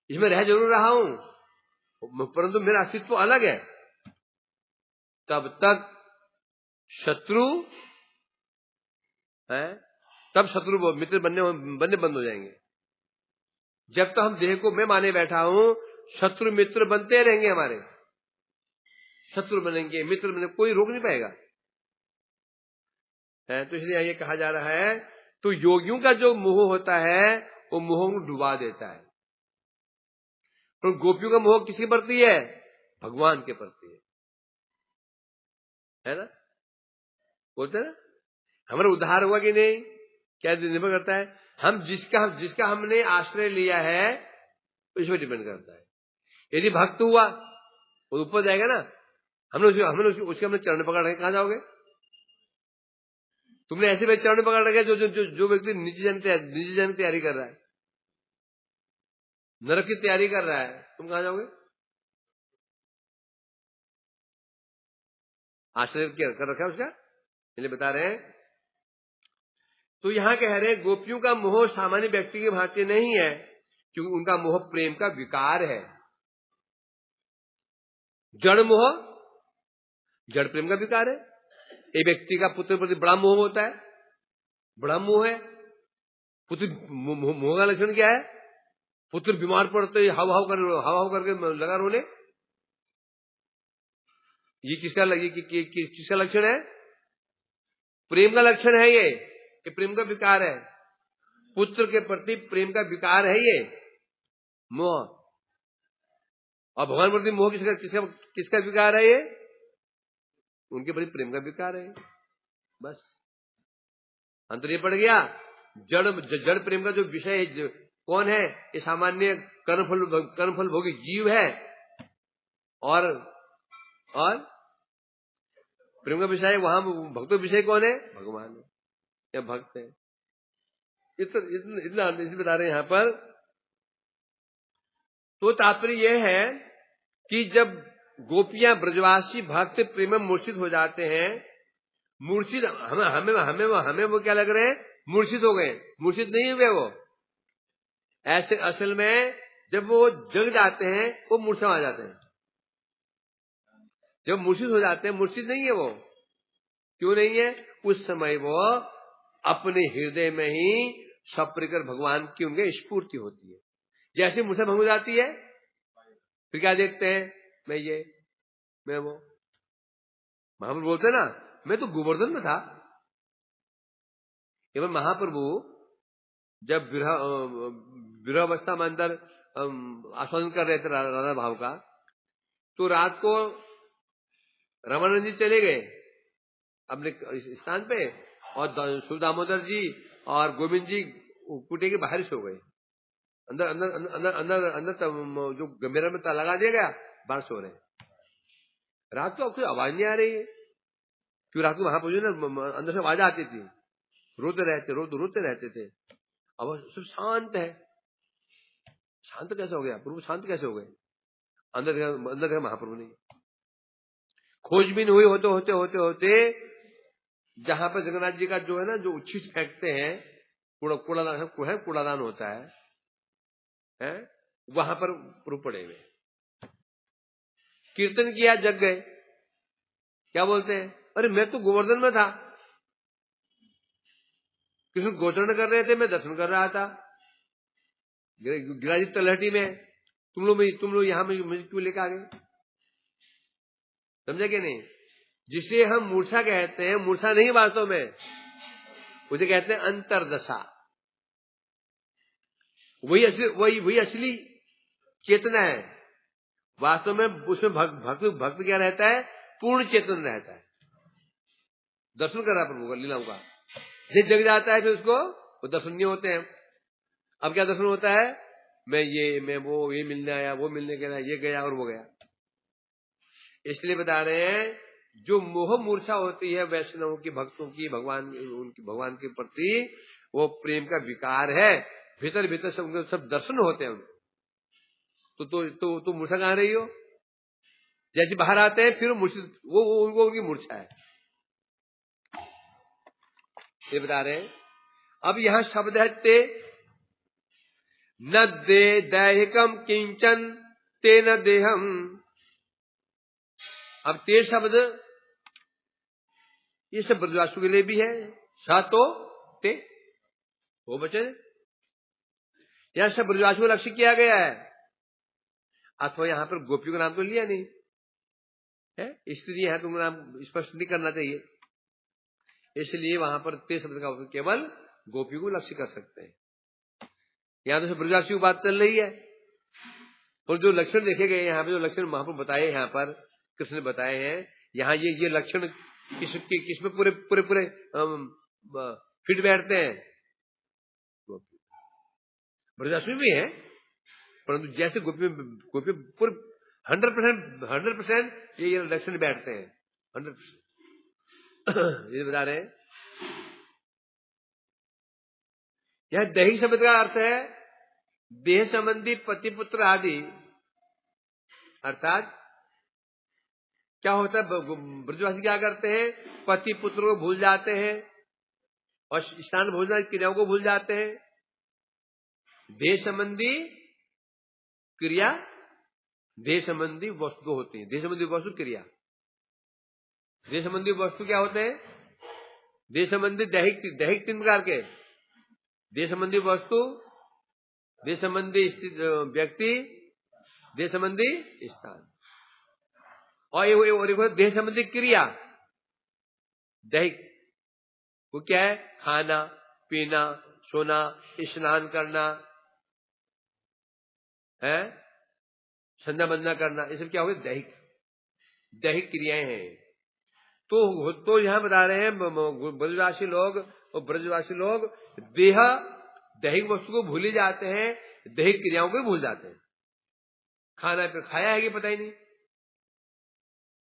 Speaker 1: इसमें रह जरूर रहा हूं परंतु मेरा अस्तित्व अलग है। तब तक शत्रु है, तब शत्रु मित्र बनने बंद हो जाएंगे। जब तक हम देह को मैं माने बैठा हूं, शत्रु मित्र बनते रहेंगे, हमारे शत्रु बनेंगे, मित्र बनेंगे, कोई रोक नहीं पाएगा। तो इसलिए ये कहा जा रहा है, तो योगियों का जो मोह होता है वो मोह को डुबा देता है। तो गोपियों का मोह किसके प्रति है? भगवान के प्रति है ना? बोलते ना, हमारा उद्धार हुआ कि नहीं, क्या निर्भर करता है? हम जिसका हमने आश्रय लिया है इस पर डिपेंड करता है। यदि भक्त हुआ वो ऊपर जाएगा ना। हमने उसके हमने चरण पकड़ रखे, कहां जाओगे? तुमने ऐसे व्यक्ति चरण पकड़ रखे जो व्यक्ति नीचे जाने की तैयारी कर रहा है, नरक की तैयारी कर रहा है, तुम कहां जाओगे? आश्रय कर रखा है उसका, इसलिए बता रहे हैं। तो यहां कह रहे हैं गोपियों का मोह सामान्य व्यक्ति की भांति नहीं है, क्योंकि उनका मोह प्रेम का विकार है। जड़ मोह, जड़ प्रेम का विकार है। एक व्यक्ति का पुत्र प्रति बड़ा मोह होता है, बड़ा मोह है। पुत्र मोह का लक्षण क्या है? पुत्र बीमार पड़ते ही हाव हाव करके लगा रोने, ये किसका लक्षण है? प्रेम का लक्षण है ये, कि प्रेम का विकार है। पुत्र के प्रति प्रेम का विकार है ये मोह। और भगवान प्रति मोह किसका विकार है? ये उनके प्रति प्रेम का विकार है। बस अंतर ये पड़ गया। जड़ प्रेम का जो विषय है कौन है? ये सामान्य कर्मफल भोगी जीव है, और प्रेम का विषय वहां भक्तों विषय कौन है? भगवान है या भक्त है। इतना बता रहे हैं यहां पर तो तात्पर्य यह है कि जब गोपियां ब्रजवासी भक्त प्रेम में मूर्छित हो जाते हैं, मूर्छित हमें हमें हमें हमें वो क्या लग रहे हैं, मूर्छित हो गए, मूर्छित नहीं हुए वो। ऐसे असल में जब वो जग जाते हैं वो मूर्छा आ जाते हैं। जब मूर्छित हो जाते हैं, मूर्छित नहीं है वो। क्यों नहीं है? उस समय वो अपने हृदय में ही सप्रिकर भगवान की उनके स्फूर्ति होती है। जैसे मूर्छा भंग हो जाती है, फिर क्या देखते हैं, मैं ये मैं वो। महाप्रभु बोलते ना, मैं तो गोवर्धन में था। केवल महाप्रभु जब विरहावस्था में अंदर आस्वादन कर रहे थे राधा भाव का, तो रात को रमानंद जी चले गए अपने स्थान पे, और सुदामोदर जी और गोविंद जी कुटे के बाहर सो गए। अंदर अंदर अंदर अंदर अंदर जो गंभीरा में ताला लगा दिया गया, बाहर सो रहे। रात को कोई आवाज नहीं आ रही है, क्यों? रात को वहां पहुंचे ना, अंदर से आवाज आती थी, रोते रहते थे। अब सब शांत है। शांत कैसे हो गया प्रभु? शांत कैसे हो गए? अंदर महाप्रभु नहीं। खोजबीन हुई होते होते होते होते जहां पर जगन्नाथ जी का जो है ना, जो उच्छिष्ट फेंकते हैं, कूड़ादान होता है, वहां पर प्रभु पड़े हुए। कीर्तन किया, जग गए। क्या बोलते हैं? अरे मैं तो गोवर्धन में था, कृष्ण गोचरण कर रहे थे, मैं दर्शन कर रहा था गिरिराज तलहटी में। तुम लोग यहां में मुझे क्यों लेकर आ गए? समझे कि नहीं? जिसे हम मूर्छा कहते हैं, मूर्छा नहीं वास्तव में, उसे कहते हैं अंतरदशा। वही असली चेतना है। वास्तव में उसमें भक्त क्या रहता है? पूर्ण चेतन रहता है। दर्शन कर रहा प्रभु का, लीलाओं का। जब जग जाता है फिर उसको वो दर्शन नहीं होते हैं। अब क्या दर्शन होता है? मैं वो, ये मिलने आया, वो मिलने गया, ये गया और वो गया। इसलिए बता रहे हैं, जो मोह मूर्छा होती है वैष्णवों की, भक्तों की, भगवान के प्रति, वो प्रेम का विकार है। भीतर भीतर सब दर्शन होते हैं उनको। तो मूर्छा कहां रही हो? जैसे बाहर आते हैं फिर मूर्छित, वो उनको उनकी मूर्छा है, ये बता रहे हैं। अब यहां शब्द है ते न दे दैहिकम किंचन ते न देहम। अब ते शब्द ये सब ब्रजवासु के लिए भी है। सा तो ते वो बचन, यहां सब ब्रजवासु को लक्ष्य किया गया है। अथवा यहां पर गोपियों का नाम तो लिया नहीं है, स्त्री है, तुम नाम स्पष्ट नहीं करना चाहिए, इसलिए वहां पर ते शब्द का उपयोग केवल गोपियों को लक्ष्य कर सकते हैं। यहां तो ब्रजवासी की बात चल रही है, और जो लक्षण देखे गए यहाँ पे, जो लक्षण महाप्रभु बताए यहाँ पर, कृष्ण ने बताए हैं, यहाँ ये लक्षण किसमें पूरे पूरे पूरे फिट बैठते हैं? ब्रजवासी भी है, परंतु जैसे गोपी पूरे 100% ये लक्षण बैठते हैं, 100%। ये बता रहे हैं। यह दैहिक शब्द का अर्थ है देह संबंधी पति पुत्र आदि। अर्थात क्या होता है, ब्रजवासी क्या करते हैं? पति पुत्र को भूल जाते हैं और स्नान भोजन क्रियाओं को भूल जाते हैं। देह संबंधी क्रिया, देह संबंधी वस्तु होती है। देह संबंधी वस्तु क्रिया, देह संबंधी वस्तु क्या होते हैं? देह संबंधी दैहिक 3 प्रकार के, देह संबंधी वस्तु, देह संबंधी व्यक्ति, देह संबंधी स्थान, और एक देह संबंधी क्रिया। दैहिक वो क्या है? खाना पीना, सोना, स्नान करना है, संध्या वंदना करना, ये सब क्या हो गया? दैहिक क्रियाएं हैं। तो यहां बता रहे हैं ब्रजवासी लोग, और ब्रजवासी लोग दैहिक वस्तु को भूल ही जाते हैं, दैहिक क्रियाओं को भी भूल जाते हैं। खाना फिर खाया है कि पता ही नहीं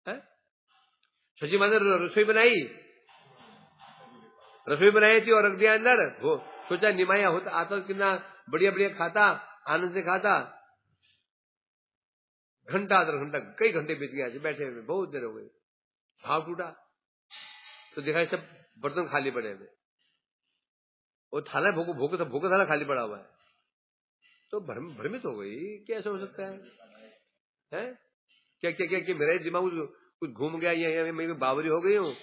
Speaker 1: है। सची माता रसोई बनाई थी और रख दिया अंदर, वो सोचा निमाया होता, आता कितना बढ़िया बढ़िया खाता, आनंद से खाता, घंटा दर घंटा, कई घंटे बीत गए ऐसे बैठे हुए, बहुत देर हो गई। भाव टूटा तो देखा सब बर्तन खाली पड़े हुए, वो थाला भूखा थाला खाली पड़ा हुआ है। तो भ्रमित हो गई, कैसे हो सकता है? क्या क्या क्या, क्या मेरा दिमाग कुछ घूम गया, या मैं बावरी हो गई हूँ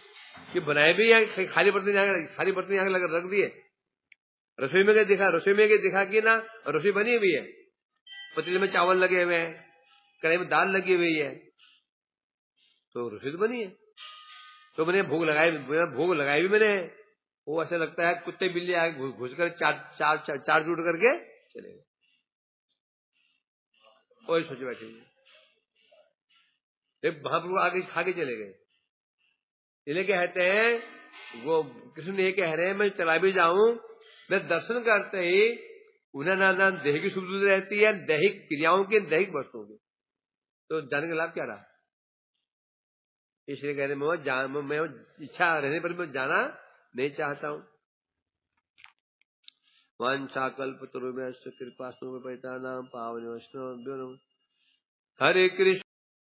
Speaker 1: कि बनाए भी यहाँ खाली बर्तन यहाँ रख दिए। रसोई में गए देखा, कि ना रसोई बनी हुई है, पतीले में चावल लगे हुए हैं, कढ़ाई में दाल लगी हुई है, तो रसोई तो बनी है। तो मैंने भोग लगाई भी मैंने। वो ऐसा लगता है कुत्ते बिल्ली आगे घुस कर चार जुट करके चले गए। वही सोचे बैठे महाप्रभु आगे खा के चले गए। इसलिए कहते हैं, वो कृष्ण ये कह रहे हैं, मैं चला भी जाऊं, मैं दर्शन करते ही उन्हें ना देह की सुख रहती है, दैहिक क्रियाओं की, दैहिक वस्तुओं की, तो जाने का लाभ क्या रहा? इसलिए कह रहे मैं इच्छा रहने पर मैं जाना नहीं चाहता हूं। वांछा कल्पतरुभ्यश्च कृपा सिन्धुभ्यो पावनेभ्यो वैष्णवेभ्यो नमः। हरे कृष्ण।